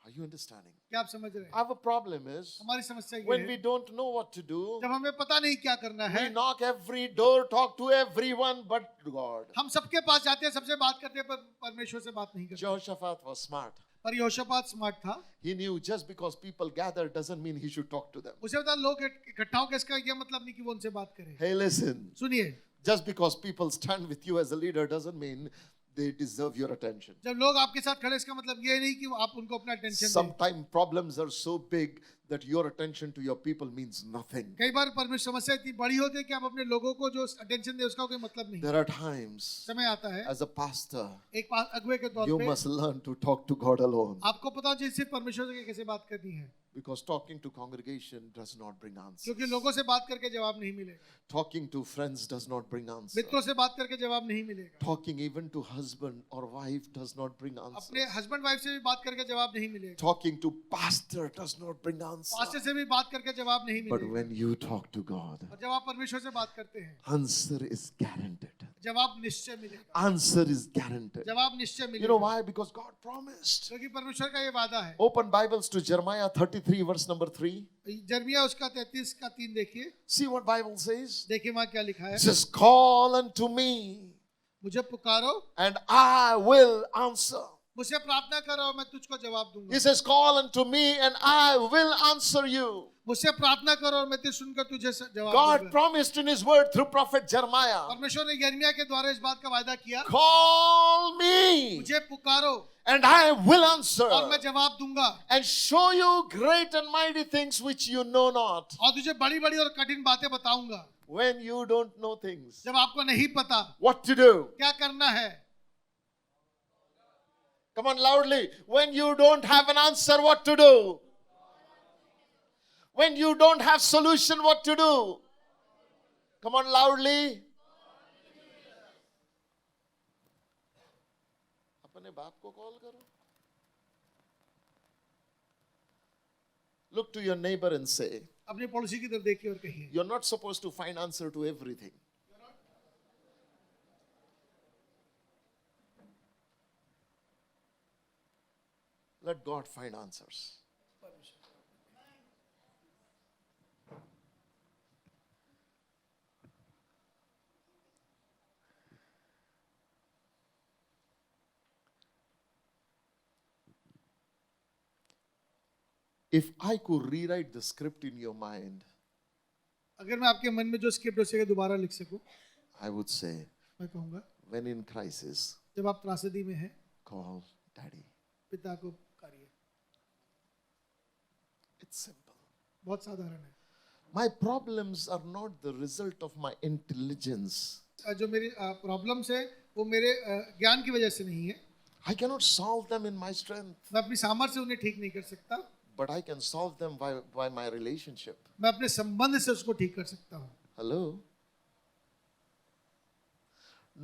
Are you understanding? क्या आप समझ रहे हैं? Our problem is हमारी समस्या ये when we है don't know what to do, जब हमें पता नहीं क्या करना है, we knock every door, talk to everyone but God. हम सबके पास जाते हैं, सबसे बात करते हैं पर परमेश्वर से बात नहीं करते। Jehoshaphat was smart. पर यहोशापात स्मार्ट था। He knew just because people gather doesn't mean he should talk to them. उसे पता लोग इकट्ठा होकर इसका ये मतलब नहीं कि वो उनसे बात करें। Hey, listen. सुनिए, Just because people stand with you as a leader doesn't mean they deserve your attention. जब लोग आपके साथ खड़े इसका मतलब ये नहीं कि आप उनको अपना अटेंशन दें। Sometimes problems are so big that your attention to your people means nothing. कई बार परमेश्वर समस्या इतनी बड़ी होती है कि आप अपने लोगों को जो अटेंशन दे उसका कोई मतलब नहीं। There are times, समय आता है as a pastor, एक अगुवे के तौर you पे must learn to talk to God alone. आपको पता होना चाहिए सिर्फ परमेश्वर से कैसे बात करनी है, Because talking to congregation does not bring answers. क्योंकि लोगों से बात करके जवाब नहीं मिलेगा, Talking to friends does not bring answers. मित्रों से बात करके जवाब नहीं मिलेगा, Talking even to husband or wife does not bring answers. अपने हस्बैंड वाइफ से भी बात करके जवाब नहीं मिलेगा, Talking to pastor does not bring answers. Pastor से भी बात करके जवाब नहीं But मिलेगा। when you talk to God, और जब आप परमेश्वर से बात करते हैं answer is guaranteed. जवाब निश्चय मिलेगा, Answer is guaranteed. जवाब निश्चय You know मिलेगा, why? Because God promised. क्योंकि परमेश्वर का ये वादा है। Open Bibles to Jeremiah 33 verse number 3. जर्मिया उसका 33 का 3 देखिए, See what Bible says. देखिए वहाँ क्या लिखा है। Just call unto me मुझे पुकारो, and I will answer. मुझसे प्रार्थना करो और मैं तुझको जवाब दूंगा। He says, call unto me and I will answer you. मुझसे प्रार्थना करो और मैं तुझे सुनकर तुझे जवाब God दूंगा। promised in His word through prophet Jeremiah, परमेश्वर ने यिर्मयाह के द्वारा इस बात का वादा किया, call me मुझे पुकारो and I will answer और मैं जवाब दूंगा and show you great and mighty things which you know not. और तुझे बड़ी बड़ी और कठिन बातें बताऊंगा। When you don't know things, जब आपको नहीं पता what to do? क्या करना है, Come on, loudly. When you don't have an answer, what to do? When you don't have solution, what to do? Come on, loudly. अपने बाप को कॉल करो. Look to your neighbor and say, अपने पड़ोसी की तरफ देखिए और कहिए, you're not supposed to find answer to everything. let God find answers. If I could rewrite the script in your mind, अगर मैं आपके मन में जो स्क्रिप्ट है उसे दोबारा लिख सकूं, I would say, मैं कहूंगा when in crisis, जब आप त्रासदी में हैं, call daddy. पिता को पुकारिए। It's simple. बहुत साधारण है। My problems are not the result of my intelligence. जो मेरी प्रॉब्लम्स है वो मेरे ज्ञान की वजह से नहीं है। I cannot solve them in my strength, मैं अपनी सामर्थ्य से उन्हें ठीक नहीं कर सकता, but I can solve them by my relationship. मैं अपने संबंध से उसको ठीक कर सकता हूँ। Hello?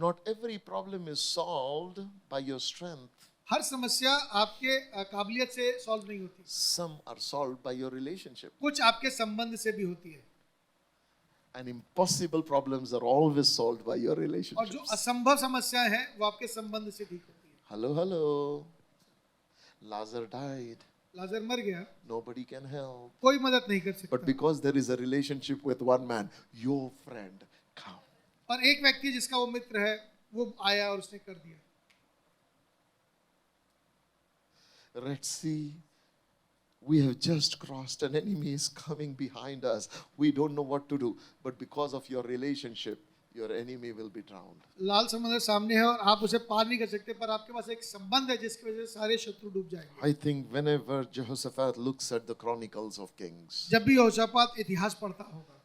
Not every problem is solved by your strength. हर समस्या आपके काबिलियत से सॉल्व नहीं होती, Some are solved by your relationship. कुछ आपके संबंध से भी होती है। And impossible problems are always solved by your और जो relationships. असंभव समस्याएं हैं वो आपके संबंध से ठीक होती है। Hello, hello. Lazarus died. लाजर मर गया, Nobody can help. कोई मदद नहीं कर But सकता, because there is a relationship with one man, your friend, come. और एक व्यक्ति जिसका वो मित्र है वो आया और उसने कर दिया। Red Sea, we have just crossed. An enemy is coming behind us. We don't know what to do. But because of your relationship, your enemy will be drowned. लाल समुद्र सामने है और आप उसे पार नहीं कर सकते, पर आपके पास एक संबंध है जिसकी वजह से सारे शत्रु डूब जाएंगे। I think whenever Jehoshaphat looks at the Chronicles of Kings, जब भी यहोशापात इतिहास पढ़ता होगा,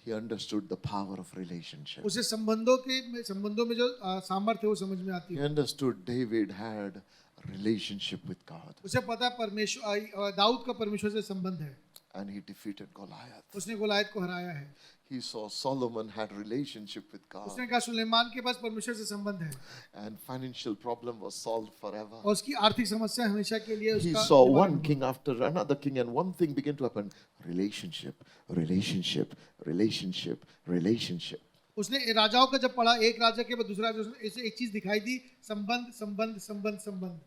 he understood the power of relationship. उसे संबंधों में जो सामर्थ्य है वो समझ में आती He है। understood David had a relationship with God उसे पता है परमेश्वर दाऊद का परमेश्वर से संबंध है, and he defeated Goliath. उसने गोलायत को हराया है। He saw Solomon had relationship with God उसने कहा सुलेमान के पास परमेश्वर से संबंध है and financial problem was solved forever. और उसकी आर्थिक समस्या हमेशा के लिए He उसका saw निवारण one हुआ। king after another king, and one thing began to happen: relationship, relationship, relationship, relationship. उसने राजाओं का जब पढ़ा, एक राजा के बाद दूसरा राजा, उसने ऐसे एक चीज दिखाई दी, संबंध संबंध संबंध संबंध।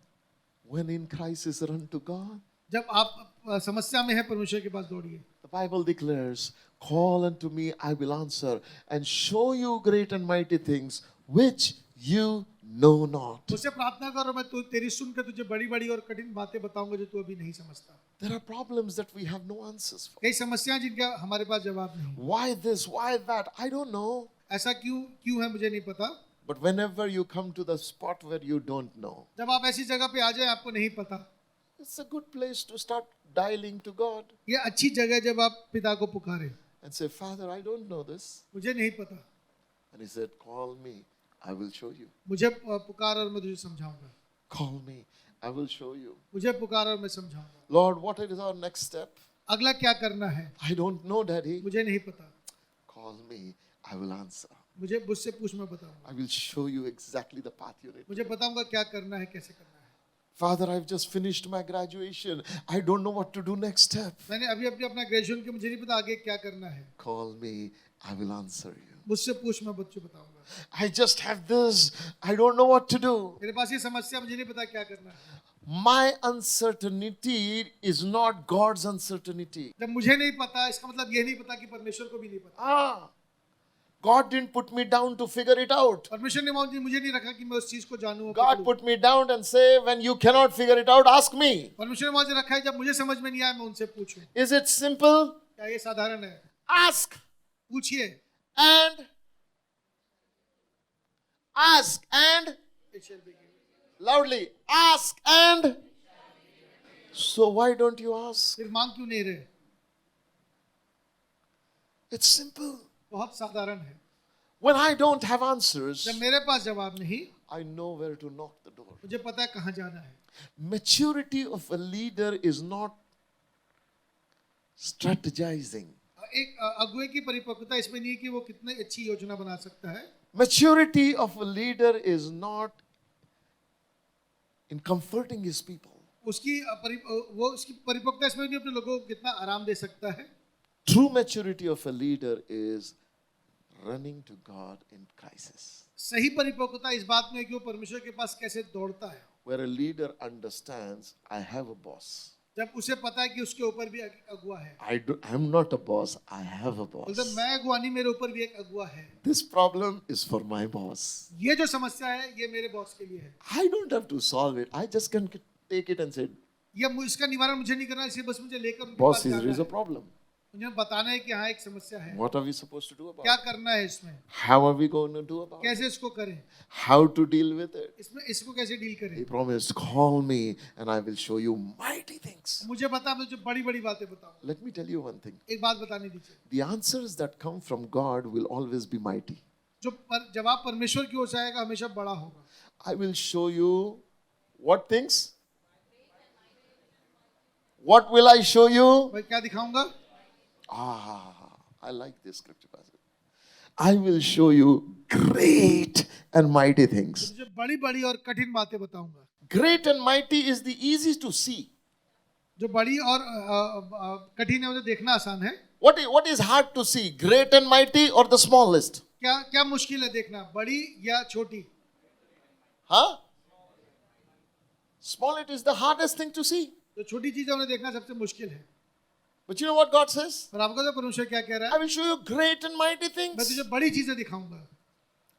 When in crisis, run to God. जब आप समस्या में हैं, परमेश्वर के पास दौड़िए। The Bible declares, "Call unto me, I will answer, and show you great and mighty things which you know not." मुझसे प्रार्थना करो, मैं तेरी सुनकर तुझे बड़ी बड़ी और कठिन बातें बताऊंगा जो तू अभी नहीं समझता। There are problems that we have no answers for. कई समस्याएं जिनका हमारे पास जवाब नहीं। Why this? Why that? I don't know. ऐसा क्यों है मुझे नहीं पता। But whenever you come to the spot where you don't know, जब आप ऐसी जगह पे आ जाए आपको नहीं पता, it's a good place to start dialing to God ये अच्छी जगह है जब आप पिता को पुकारें, and say, "Father, I don't know this." मुझे नहीं पता, And he said, "Call me, I will show you. मुझे पुकार और मैं तुझे समझाऊंगा। Call me, I will show you." मुझे पुकार और मैं समझाऊंगा। Lord, what is our next step? अगला क्या करना है I don't know, Daddy. मुझे नहीं पता, Call me, I will answer. मुझसे पूछ, मैं बताऊंगा। I will show you exactly the path you need. मुझे बताऊंगा क्या करना है, कैसे करना है। Father, I've just finished my graduation. I don't know what to do next step. मैंने अभी अपना ग्रेजुएशन के, मुझे नहीं पता आगे क्या करना है। Call me, I will answer you. मुझसे पूछ, मैं बच्चों बताऊंगा। I just have this. I don't know what to do. मेरे पास ये समस्या, मुझे नहीं पता क्या करना है। My uncertainty is not God's uncertainty. जब मुझे नहीं पता, इसका मतलब ये नहीं पता कि परमेश्वर को भी नहीं पता। God didn't put me down to figure it out. परमेश्वर ने मुझे नहीं रखा कि मैं उस चीज को जानूं। God put me down and say, when you cannot figure it out, ask me. परमेश्वर ने मुझे रखा है, जब मुझे समझ में नहीं आया मैं उनसे पूछूं। Is it simple? क्या ये साधारण है? Ask पूछिए and ask and it shall be given. loudly ask and. So why don't you ask? फिर मांग क्यों नहीं रहे? It's simple. बहुत साधारण है। When I don't have answers, जब मेरे पास जवाब नहीं, I know where to knock the door. मुझे पता है कहाँ जाना है। Maturity of a leader is not strategizing. एक अगुवे की परिपक्वता इसमें नहीं है कि वो कितनी अच्छी योजना बना सकता है। Maturity of a leader is not in comforting his people. उसकी परिपक्वता इसमें नहीं अपने लोगों को कितना आराम दे सकता है। True maturity of a leader is running to God in crisis. सही परिपक्वता इस बात में है कि वो परमेश्वर के पास कैसे दौड़ता है। where a leader understands, I have a boss. जब उसे पता है कि उसके ऊपर भी अगुआ है, I'm not a boss, I have a बोलता boss. मैं अगुआ नहीं, मेरे ऊपर भी एक अगुआ है। This problem is for my boss. ये जो समस्या है ये मेरे बॉस के लिए है। I don't have to solve it. I just can take it and say, इसका निवारण मुझे नहीं करना, इसलिए बस मुझे लेकर उनके boss, पास there जाना is a है। problem. मुझे बताना है कि हाँ एक समस्या है, What are we supposed to do about क्या it? करना है इसमें, How are we going to do about it? कैसे इसको करें, How to deal with it? इसको कैसे डील करें। He promised, call me and I will show you mighty things. मुझे बता, मुझे बड़ी बड़ी बातें बताओ। Let me tell you one thing. एक बात बताने दीजिए, The answers that come from God will always be mighty. जवाब परमेश्वर की ओर से आएगा हमेशा बड़ा होगा। I will show you what things? What will I show you? मैं क्या दिखाऊंगा? I like this scripture passage. I will show you great and mighty things. मुझे बड़ी बड़ी और कठिन बातें बताऊंगा। Great and mighty is the easiest to see. जो बड़ी और कठिन है उसे देखना आसान है। What is hard to see? Great and mighty or the smallest? क्या मुश्किल है देखना, बड़ी या छोटी? Huh? Small, it is the hardest thing to see. तो छोटी चीजें उन्हें देखना सबसे मुश्किल है। But you know what God says? पर आपको तो परमेश्वर क्या कह रहा I है? will show you great and mighty मैं things. तुझे बड़ी चीजें दिखाऊंगा।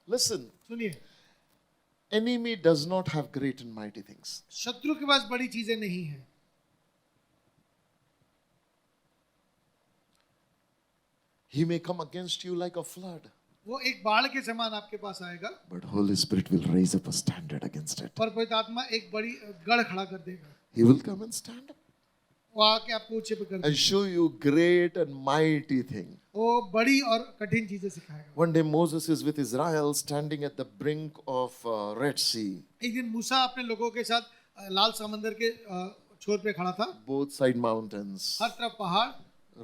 Listen, सुनिए, enemy does not have great and mighty things. शत्रु के पास बड़ी चीजें नहीं है। He may come against you like a flood, वो एक बाढ़ के समान आपके पास आएगा, but Holy Spirit will raise up a standard against it. पर पवित्र आत्मा एक बड़ी गढ़ खड़ा कर देगा। He will come and stand up वो आके आपको ऊंचे पे कर and देगा। show you great and mighty thing. वो बड़ी और कठिन चीजें सिखाएगा। One day Moses is with Israel standing at the brink of Red Sea. एक दिन मूसा अपने लोगों के साथ लाल समंदर के छोर पे खड़ा था। Both side mountains, हर तरफ पहाड़,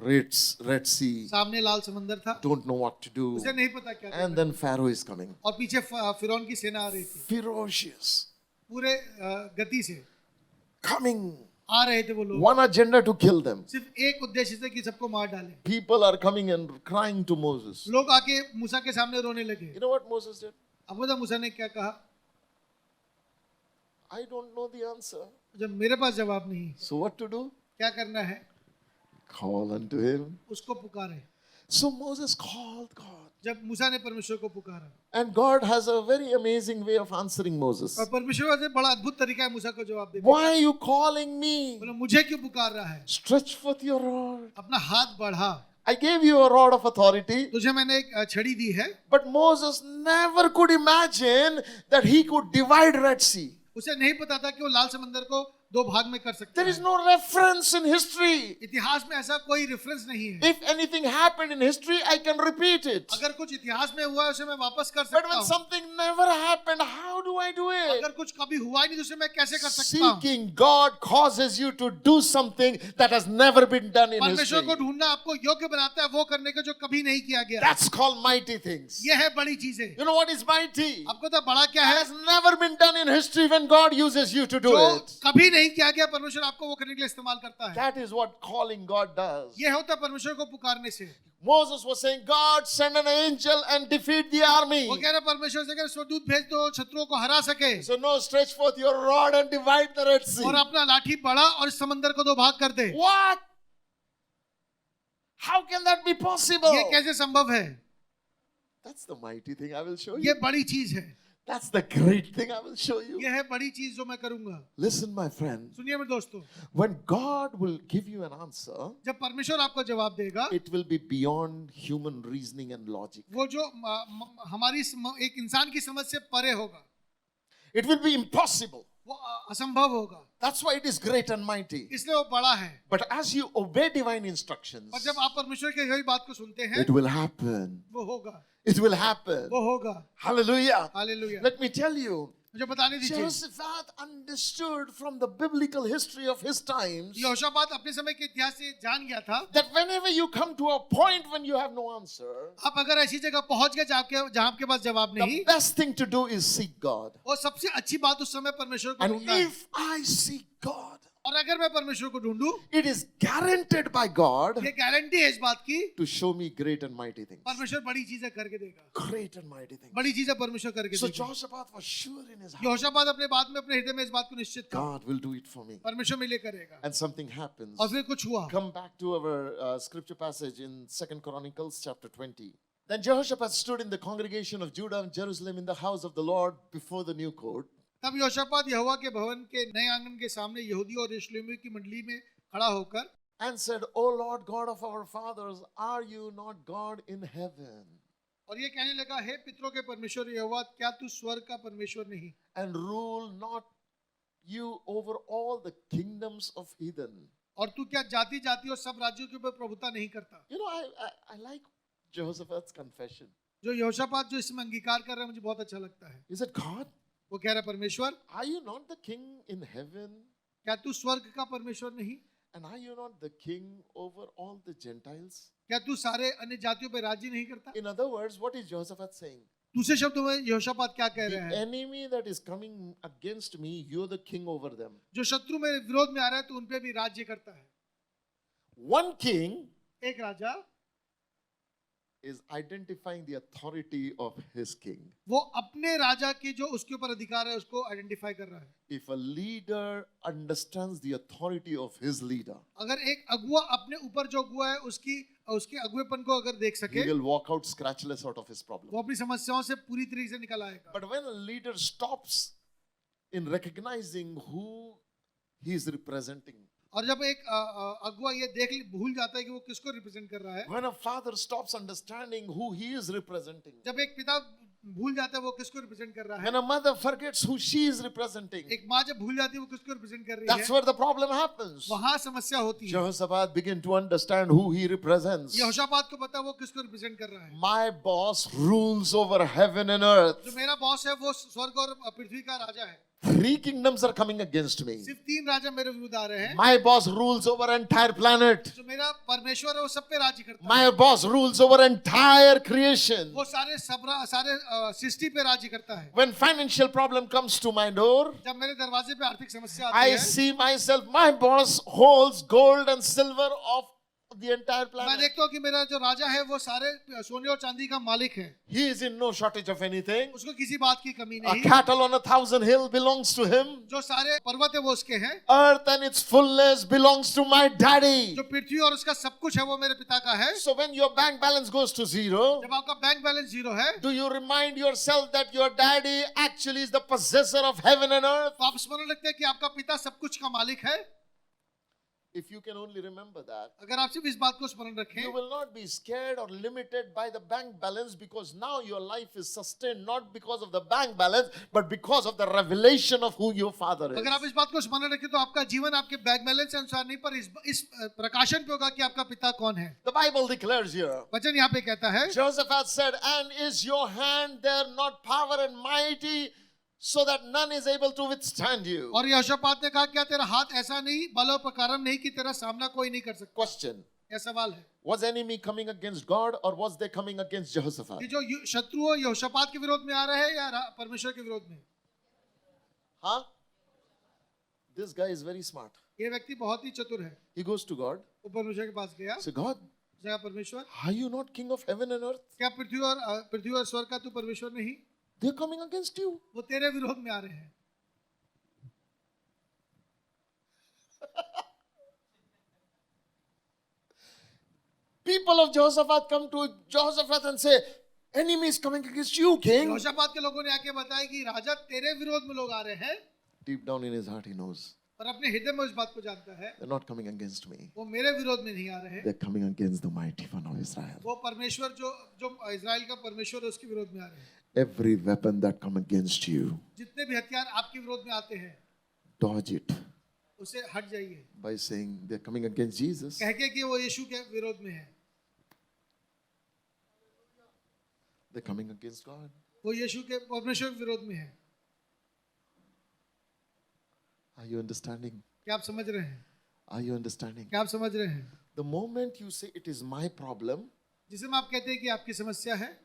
Red Sea. सामने लाल समंदर था। Don't know what to do. उसे नहीं पता क्या करना And then Pharaoh is coming. है। और पीछे फिरौन की सेना आ रही थी, Ferocious. पूरे गति से Coming. आ रहे थे वो लोग, One agenda to kill them. सिर्फ एक उद्देश्य से कि सबको मार डालें। People are coming and crying to Moses. लोग आके मूसा के सामने रोने लगे। You know what Moses did? अब पता मूसा ने क्या कहा? I don't know the answer. जब मेरे पास जवाब नहीं, So what to do? क्या करना है? Call unto him. उसको पुकारे। So Moses called God. जब मूसा ने परमेश्वर को पुकारा, And God has a very amazing way of answering Moses. और परमेश्वर से बड़ा अद्भुत तरीका है मूसा को जवाब देने Why are you calling me? का। बोला मुझे क्यों पुकार रहा है? Stretch forth your rod. अपना हाथ बढ़ा, I gave you a rod of authority. तुझे मैंने एक छड़ी दी है। But Moses never could imagine that he could divide Red Sea. उसे नहीं पता था कि वो लाल समंदर को दो भाग में कर सकता There is है। no reference in history. इतिहास में ऐसा कोई रेफरेंस नहीं है। If anything happened in history, I can repeat it. अगर कुछ इतिहास में हुआ है उसे मैं वापस कर But सकता when हूँ। something never happened, how do I do it? अगर कुछ कभी हुआ ही नहीं तो उसे मैं कैसे कर सकता हूँ? Seeking God causes you to do something that has never been done in परमेश्वर history. को ढूंढना आपको योग्य बनाता है वो करने को जो कभी नहीं किया गया। That's called mighty things. ये है बड़ी चीजें। You know what is mighty? आपको तो बड़ा क्या It है? has never been done in history when God uses you to do जो it. कभी नहीं किया गया परमेश्वर आपको वो करने के लिए इस्तेमाल करता है। That is what calling God does. ये होता है परमेश्वर को पुकारने से। Moses was saying, God, send an angel and defeat the army. वो कह रहा है परमेश्वर से कह स्वदूत भेज दो शत्रुओं को हरा सके, So no, stretch forth your rod and divide the Red Sea. और अपना लाठी बढ़ा और इस समंदर को दो भाग कर दे। What? How can that be possible? ये कैसे संभव है? That's the mighty thing I will show you. ये बड़ी चीज है। That's the great thing I will show you. ये है बड़ी चीज जो मैं करूंगा। Listen, my friend. सुनिए मेरे दोस्तों, When God will give you an answer, जब परमेश्वर आपको जवाब देगा, it will be beyond human reasoning and logic. वो जो हमारी एक इंसान की समझ से परे होगा, It will be impossible. वो असंभव होगा। That's why it is great and mighty. इसलिए वो बड़ा है। But as you obey divine instructions, और जब आप परमेश्वर की गई बात को सुनते हैं, it will happen. वो होगा, It will happen. वो होगा। Hallelujah. Hallelujah. Let me tell you, मुझे बताने दीजिए, Jehoshaphat understood from the biblical history of his times यहोशापात अपने समय के इतिहास से जान गया था, that whenever you come to a point when you have no answer, आप अगर ऐसी जगह पहुंच गए जहां आपके पास जवाब नहीं, the best thing to do is seek God. और सबसे अच्छी बात उस समय परमेश्वर को And ढूंढना है। if I seek God, और अगर मैं परमेश्वर को ढूंढूं, it is guaranteed by God ये गारंटी है इस बात की, to show me great and mighty things. परमेश्वर बड़ी चीजें करके देगा, Great and mighty things. बड़ी चीजें परमेश्वर करके So देगा। Jehoshaphat was sure in his heart, यहोशापात अपने बात में, अपने हृदय में इस बात को निश्चित था, God will do it for me. परमेश्वर मेरे लिए करेगा। And something happens. और फिर कुछ हुआ। Come back to our scripture passage in 2 Chronicles chapter 20. Then Jehoshaphat stood in the congregation of Judah and Jerusalem in the house of the Lord before the new court. तब यहोशापात यहोवा के भवन के नए आंगन के सामने यहूदी और यरूशलेमियों की मंडली में खड़ा होकर And said, O Lord God of our fathers, are you not God in heaven? और ये कहने लगा, हे पितरों के परमेश्वर यहोवा, क्या तू स्वर्ग का परमेश्वर नहीं, And rule not you over all the kingdoms of heathen? और तू क्या जाति जाति और सब राज्यों के ऊपर प्रभुता नहीं करता। You know, I like Jehoshaphat's confession. जो यहोशापात जो इसमें अंगीकार कर रहा है, मुझे बहुत अच्छा लगता है। He said, God, वो कह रहा है, परमेश्वर, are you not the king in heaven? क्या तू स्वर्ग का परमेश्वर नहीं, And are you not the king over all the Gentiles? क्या तू सारे अन्य जातियों पर राज्य नहीं करता। In other words, what is Jehoshaphat saying? दूसरे शब्दों में यहोशापात क्या कह The रहा है, enemy that is coming against me, you're the king over them. जो शत्रु मेरे विरोध में आ रहा है, तो उन पे भी राज्य करता है। One king एक राजा is identifying the authority of his king. वो अपने राजा की जो उसके ऊपर अधिकार है उसको आइडेंटिफाई कर रहा है। If a leader understands the authority of his leader, अगर एक अगुआ अपने ऊपर जो अगुआ है उसके अगुएपन को अगर देख he सके, will walk out scratchless out of his problem. वो अपनी समस्याओं से पूरी तरीके से निकल आएगा। But when a leader stops in recognizing who he is representing, और जब एक अगुआ ये भूल जाता है कि वो किसको रिप्रेजेंट कर रहा है, when a father stops understanding who he is representing, जब एक पिता भूल जाता है वो किसको रिप्रेजेंट कर रहा है, when a mother forgets who she is representing, एक माँ जब भूल जाती है वो किसको रिप्रेजेंट कर रही that's है, where the problem happens. वहाँ समस्या होती है। Jehoshaphat began to understand who he represents. यहोशापात को पता है वो किसको रिप्रेजेंट कर रहा है। My boss rules over heaven and earth. जो मेरा बॉस है वो स्वर्ग और पृथ्वी का राजा है। 3 kingdoms are coming against me. सिर्फ 3 राजा मेरे विरुद्ध आ रहे हैं। My boss rules over entire planet. जो मेरा परमेश्वर है वो सब पे राज्य करता है। My boss rules over entire creation. वो सारे सृष्टि पे राज्य करता है। When financial problem comes to my door, जब मेरे दरवाजे पे आर्थिक समस्या आती I है, see myself, my boss holds gold and silver of the entire मैं planet. देखता हूँ कि मेरा जो राजा है वो सारे सोने और चांदी का मालिक है। He is in no shortage of anything. उसको किसी बात की कमी A नहीं। cattle on 1,000 hill belongs to him. जो सारे पर्वत है वो उसके हैं। Earth and its fullness belongs to my daddy. जो पृथ्वी और उसका सब कुछ है वो मेरे पिता का है। So when your bank balance goes to zero, जब आपका बैंक बैलेंस 0 है, do you remind yourself that your daddy actually is the possessor of heaven and earth? तो आप स्मरण रखते हैं कि आपका पिता सब कुछ का मालिक है। If you can only remember that, अगर आप सिर्फ इस बात को स्मरण you रखें, will not be scared or limited by the bank balance, because now your life is sustained not because of the bank balance but because of the revelation of who your father is. अगर आप इस बात को स्मरण रखें तो आपका जीवन आपके बैंक बैलेंस के अनुसार नहीं, पर इस प्रकाशन पे होगा कि आपका पिता कौन है। The Bible declares here, वचन यहाँ पे कहता है, Jehoshaphat said, and is your hand there not power and mighty, so that none is able to withstand you? और यहोशापात ने कहा, क्या तेरा हाथ ऐसा नहीं, बल और प्रकारम नहीं कि तेरा सामना कोई नहीं कर सकता। Question: यह सवाल है। was enemy coming against God or was they coming against Jehoshaphat? कि जो शत्रु यहोशापात के विरोध में आ रहे हैं या परमेश्वर के विरोध में? Huh? This guy is very smart. ये व्यक्ति बहुत ही चतुर है। He goes to God. वो परमेश्वर के पास गया। Say, God, जय परमेश्वर, are you not king of heaven and earth? क्या पृथ्वी और स्वर्ग का तू परमेश्वर नहीं? They're coming against you. वो तेरे विरोध में आ रहे हैं। People of Jehoshaphat come to Jehoshaphat and say, enemy is coming against you, king. यहोशापात के लोगों ने आके बताया कि राजा तेरे विरोध में लोग आ रहे हैं, Deep down in his heart, he knows पर अपने हृदय में उस बात को जानता है, they're not coming against me. वो मेरे विरोध में नहीं आ रहे हैं। They're coming against the mighty one of Israel. वो परमेश्वर जो इजराइल का परमेश्वर है उसके विरोध में आ रहे हैं। Every weapon that come against you, जितने भी हथियार आपके विरोध में आते हैं, dodge it उससे हट जाइए, by saying they're coming against Jesus. कह के कि वो यीशु के विरोध में है, They're coming against God. वो यीशु के परमेश्वर के विरोध में है। Are you understanding? क्या आप समझ रहे हैं? Are you understanding? क्या आप समझ रहे हैं? The moment you say it is my problem, जिसे में आप कहते हैं कि आपकी समस्या है,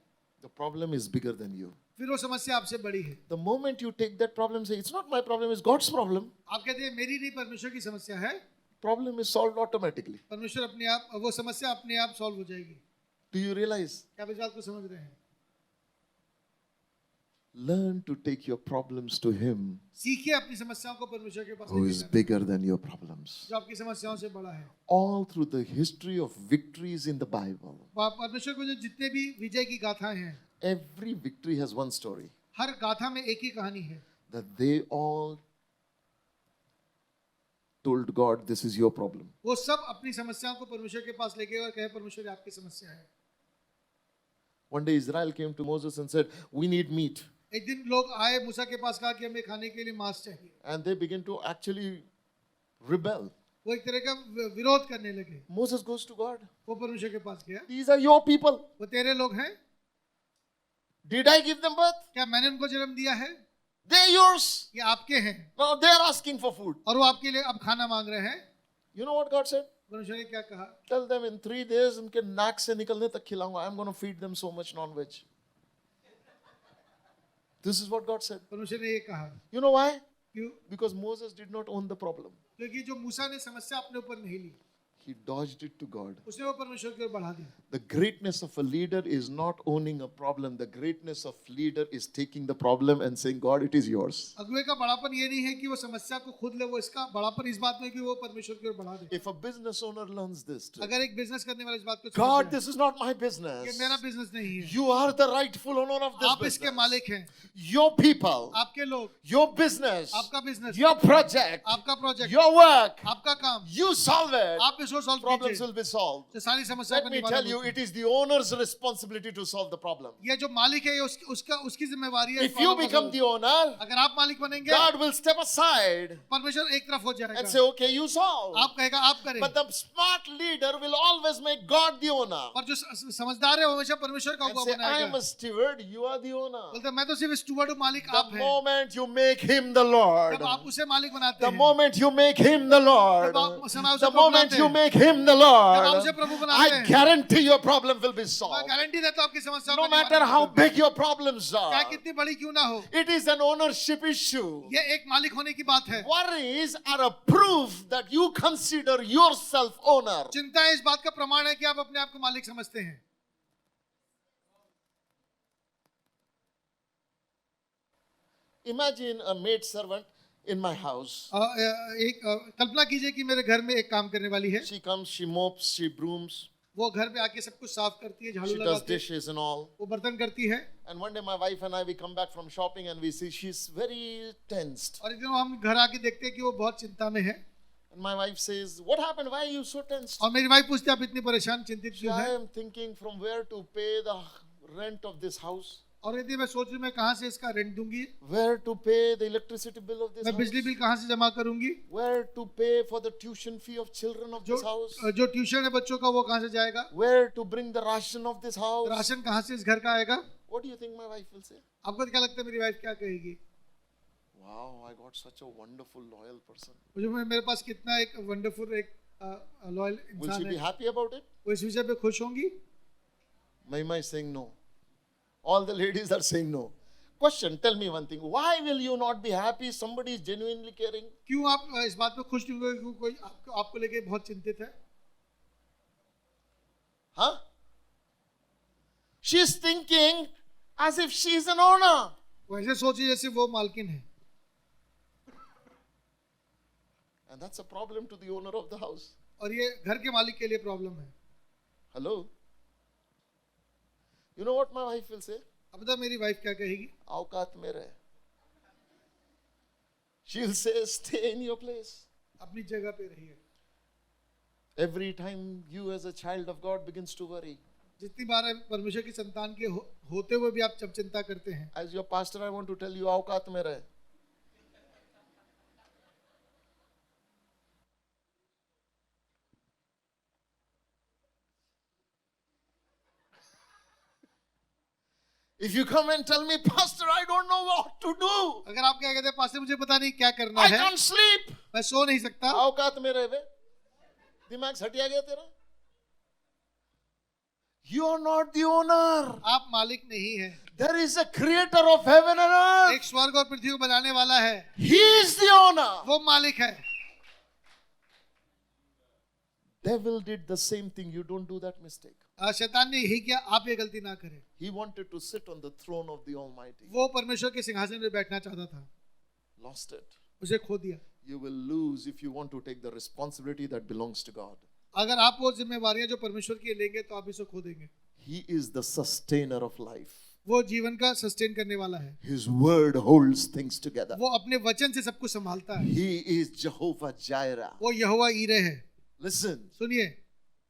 the problem is bigger than you. फिर वो समस्या आपसे बड़ी है। The moment you take that problem, say, it's not my problem, it's God's problem. आप कहते हैं मेरी नहीं, परमेश्वर की समस्या है, Problem is solved automatically. परमेश्वर अपने आप, वो समस्या अपने आप सॉल्व हो जाएगी। Do you realize? क्या आप इस बात को समझ रहे हैं? Learn to take your problems to Him, सीखिए अपनी समस्याओं को परमेश्वर के पास who लेके is जाना, bigger than your problems. जो आपकी समस्याओं से बड़ा है। All through the history of victories in the Bible, परमेश्वर को जो जितने भी विजय की गाथाएं हैं, every victory has one story, हर गाथा में एक ही कहानी है, that they all told God, this is your problem. वो सब अपनी समस्याओं को परमेश्वर के पास ले गए और कहे परमेश्वर ये आपकी समस्या है। One day Israel came to Moses and said, we need meat. एक दिन लोग आए मूसा के पास, कहा कि हमें खाने के लिए मांस चाहिए। And they began to actually rebel. वो एक तरह का विरोध करने लगे। Moses goes to God. वो परमेश्वर के पास गया, These are your people. वो तेरे लोग हैं, Did I give them birth? क्या मैंने उनको जन्म दिया है? They're yours. ये आपके हैं Now they're asking for food. और वो आपके लिए अब खाना मांग रहे हैं। You know what God said? परमेश्वर ने क्या कहा? Tell them in 3 days उनके नाक से निकलने तक खिलाऊंगा. I'm going to feed them so much non-veg. This is what God said. परमेश्वर ने ये कहा। You know why? क्यों? Because Moses did not own the problem. क्योंकि जो मूसा ने समस्या अपने ऊपर नहीं ली, He dodged it to God. उसने वो परमेश्वर की ओर बढ़ा दिया। The greatness of a leader is not owning a problem. The greatness of leader is taking the problem and saying, God, it is yours. अगुवे का बड़ापन ये नहीं है कि वो समस्या को खुद ले, वो इसका बड़ापन इस बात में कि वो परमेश्वर की ओर बढ़ा दे। If a business owner learns this, अगर एक बिजनेस करने वाला इस बात को समझ God, जाए, this is not my ये business. मेरा बिजनेस नहीं है, You are the rightful owner of this आप इसके business. मालिक हैं, Your people, आपके लोग, your business, आपका बिजनेस, your project, आपका प्रोजेक्ट, your work, आपका काम, you solve it. आप इसको सॉल्व Problems कीजिए, will be solved. तो सारी समस्याओं Let का me निवारण tell you, होगा। it is the owner's responsibility to solve the problem. ये जो मालिक है, ये उसकी जिम्मेवारी है। If you become the owner, अगर आप मालिक बनेंगे, God will step aside परमेश्वर एक तरफ हो and जाएगा, say, okay, you solve. आप कहेगा आप करें, But the smart leader will always make God the owner और जो समझदार है वो हमेशा परमेश्वर का and अगुवा say, I am बनाएगा। a steward, you are the owner. बोलते मैं तो सिर्फ स्टूवर्ड हूँ, मालिक आप The हैं। moment you make him the Lord, जब आप उसे मालिक बनाते the हैं, moment you make him the Lord, जब आप उसे the moment बनाते you हैं, make him the जब आप Lord, उसे प्रभु बनाते I हैं, guarantee your problem will be मैं solved. गारंटी देता हूँ आपकी समस्या No matter how big your problems चाहे are, कितनी बड़ी क्यों ना हो, it is an ownership issue. ये एक मालिक होने की बात है। Worries are a proof that you consider yourself owner. चिंता इस बात का प्रमाण है कि आप अपने आप को मालिक समझते हैं। Imagine a maid servant in my house. कल्पना कीजिए कि मेरे घर में एक काम करने वाली है, She comes, she mops, she brooms, वो घर पे आके सब कुछ साफ करती है, झाड़ू she does लगाती है, dishes and all. वो बर्तन करती है। And one day my wife and I, we come back from shopping and we see she's very tensed. और एक दिन हम घर आके देखते हैं कि वो बहुत चिंता में है, And my wife says, what happened? Why are you so tensed? और मेरी वाइफ पूछती है आप इतनी परेशान चिंतित She, क्यों I है? am thinking from where to pay the rent of this house, और यदि मैं सोच रही हूँ मैं कहाँ से इसका रेंट दूंगी, where to pay the electricity bill of this मैं बिजली house, बिल कहाँ से जमा करूंगी, where to pay for the tuition fee of children of this house, जो ट्यूशन है बच्चों का वो कहाँ से जाएगा, where to bring the ration of this house. Ration कहाँ से इस घर का आएगा। What do you think my wife will say? आपको क्या लगता है मेरी वाइफ क्या कहेगी? Wow, I got such a wonderful, loyal person. मुझे मेरे पास कितना एक वंडरफुल एक लॉयल Will she इंसान be है, happy about it? वो इस विषय पे खुश होंगी? Mahima is saying no. All the ladies are saying no. Question, tell me one thing. Why will you not be happy? Somebody is genuinely caring. क्यों आप इस बात पे खुश नहीं होंगे कि कोई आपको लेके बहुत चिंतित है? Huh? She's thinking as if she is an owner. वैसे सोचिए जैसे वो मालकिन है, And that's a problem to the owner of the house. और ये घर के मालिक के लिए प्रॉब्लम है। Hello? You know what my wife will say? अब बता मेरी वाइफ क्या कहेगी? औकात में रहे. She'll say, stay in your place. अपनी जगह पे रहिए। Every time you as a child of God begins to worry. जितनी बार परमेश्वर की संतान के होते हुए भी आप जब चिंता करते हैं, As your pastor, I want to tell you, औकात में रहे. If you come and tell me, Pastor, I don't know what to do. अगर आप क्या कहते हैं पास्टर मुझे पता नहीं क्या करना I है, can't sleep. मैं सो नहीं सकता, औकात में रहे बे. दिमाग हटिया गया तेरा. You are not the owner. आप मालिक नहीं है, There is a creator of heaven and earth. एक स्वर्ग और पृथ्वी को बनाने वाला है, He is the owner. वो मालिक है। Devil did the same thing. You don't do that mistake. शैतान ने यही किया, आप ये गलती ना करें। He wanted to sit on the throne of the Almighty. वो परमेश्वर के सिंहासन में बैठना चाहता था, Lost it. उसे खो दिया। You will lose if you want to take the responsibility that belongs to God. अगर आप वो जिम्मेवारियां जो परमेश्वर की लेंगे तो आप इसे खो देंगे। He is the sustainer of life. वो जीवन का सस्टेन करने वाला है, His word holds things together. वो अपने वचन से सब कुछ संभालता है। He is Jehovah Jireh. वो यहोवा ईरे है। Listen, सुनिए,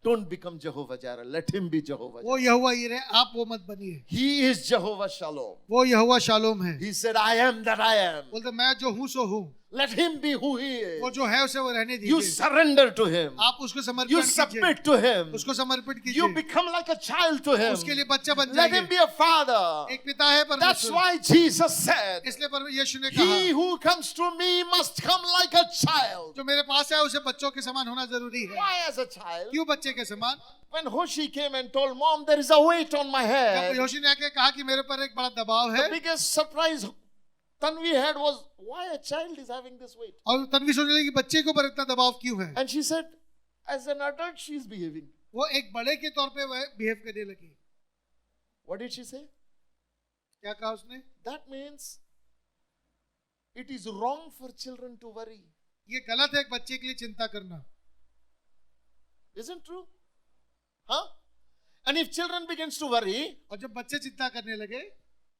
don't become Jehovah Jireh. Let him be Jehovah वो Jireh. यहोवा ईरे, आप वो मत बनिए। He is Jehovah Shalom. वो यहोवा शालोम है। He said, I am that I am. बोलते मैं जो हूँ सो हूँ, Let him be who he is. वो जो है उसे वो रहने You दीजिए। surrender to him. आप उसको समर्पित You कीजिए, submit to him. उसको समर्पित You कीजिए, become like a child to him. उसके लिए बच्चा बन Let him जाइए। be a father. एक पिता है That's परमेश्वर, why Jesus said, इसलिए यीशु ने कहा he who comes to me must come like a child. जो मेरे पास है उसे बच्चों के समान होना जरूरी है। Why as a child? क्यों बच्चे के समान? When Hoshi came and told mom, there is a weight on my जब head. योशी ने आके कहा कि मेरे पर एक बड़ा दबाव है, The biggest surprise Tanvi had was, why a child is having this weight? और तन्वी सोचने लगी कि बच्चे के ऊपर इतना दबाव क्यों है। And she said, as an adult, she is behaving. वो एक बड़े के तौर पे वह बिहेव करने लगी। What did she say? क्या कहा उसने? That means it is wrong for children to worry. ये गलत है एक बच्चे के लिए चिंता करना। Isn't true? Huh? And if children begins to worry, और जब बच्चे चिंता करने लगे,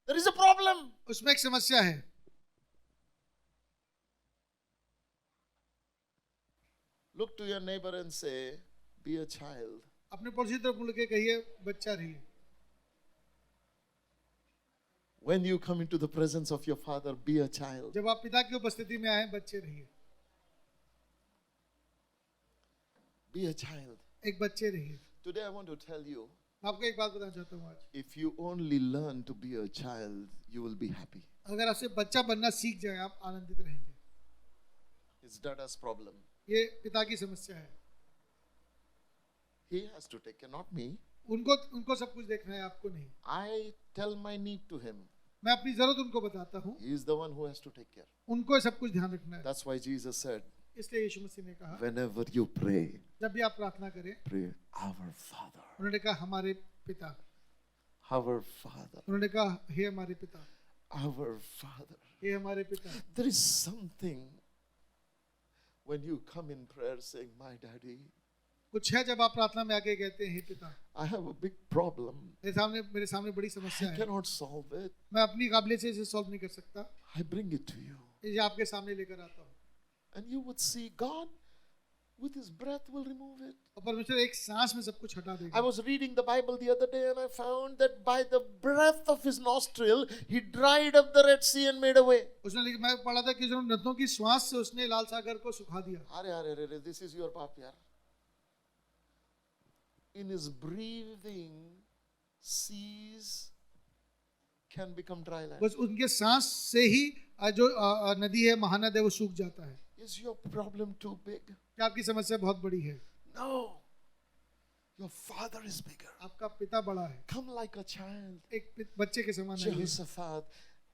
there is a problem. उसमें एक समस्या है। Look to your neighbor and say, be a child. अपने पड़ोसी तरफ मुड़ के कहिए, बच्चा रहिए। When you come into the presence of your father, be a child. जब आप पिता की उपस्थिति में आए, बच्चे रहिए। Be a child. एक बच्चे रहिए। Today I want to tell you, मैं आपको एक बात बताना चाहता हूँ आज। if you only learn to be a child, you will be happy. अगर आपसे बच्चा बनना सीख जाए, आप आनंदित रहेंगे। It's Dada's problem. ये पिता की समस्या है। He has to take care, not me. उनको सब कुछ देखना है, आपको नहीं। I tell my need to him. मैं अपनी जरूरत उनको बताता हूँ, He is the one who has to take care. उनको सब कुछ ध्यान रखना है। That's why Jesus said, इसलिए यीशु मसीह ने कहा, whenever you pray, जब भी आप प्रार्थना करें, pray, our Father, उन्होंने कहा हमारे पिता, our Father, उन्होंने कहा हे हमारे पिता, our Father. हे हमारे पिता। There is something when you come in prayer saying, my daddy, कुछ है जब आप प्रार्थना में आके कहते हैं हे पिता, I have a big problem. मेरे सामने बड़ी समस्या I है, cannot solve it. मैं अपनी काबिलियत से इसे सॉल्व नहीं कर सकता, I bring it to you. इसे आपके सामने लेकर आता हूँ। And you would see God with his breath will remove it. और परमेश्वर एक सांस में सब कुछ हटा I देगा। was reading the Bible the other day and I found that by the breath of his nostril, he dried up the Red Sea and made a way. उसने मैं पढ़ा था कि जो नदियों की श्वास से उसने लाल सागर को सुखा दिया। Are, this is your pap, yaar. In his breathing, seas can become dry land. बस उनके सांस से ही जो नदी है, महानद है, वो सूख जाता है। Is your problem too big? क्या आपकी समस्या बहुत बड़ी है? No. Your father is bigger. आपका पिता बड़ा है। Come like a child. एक बच्चे के समान है। Jehoshaphat,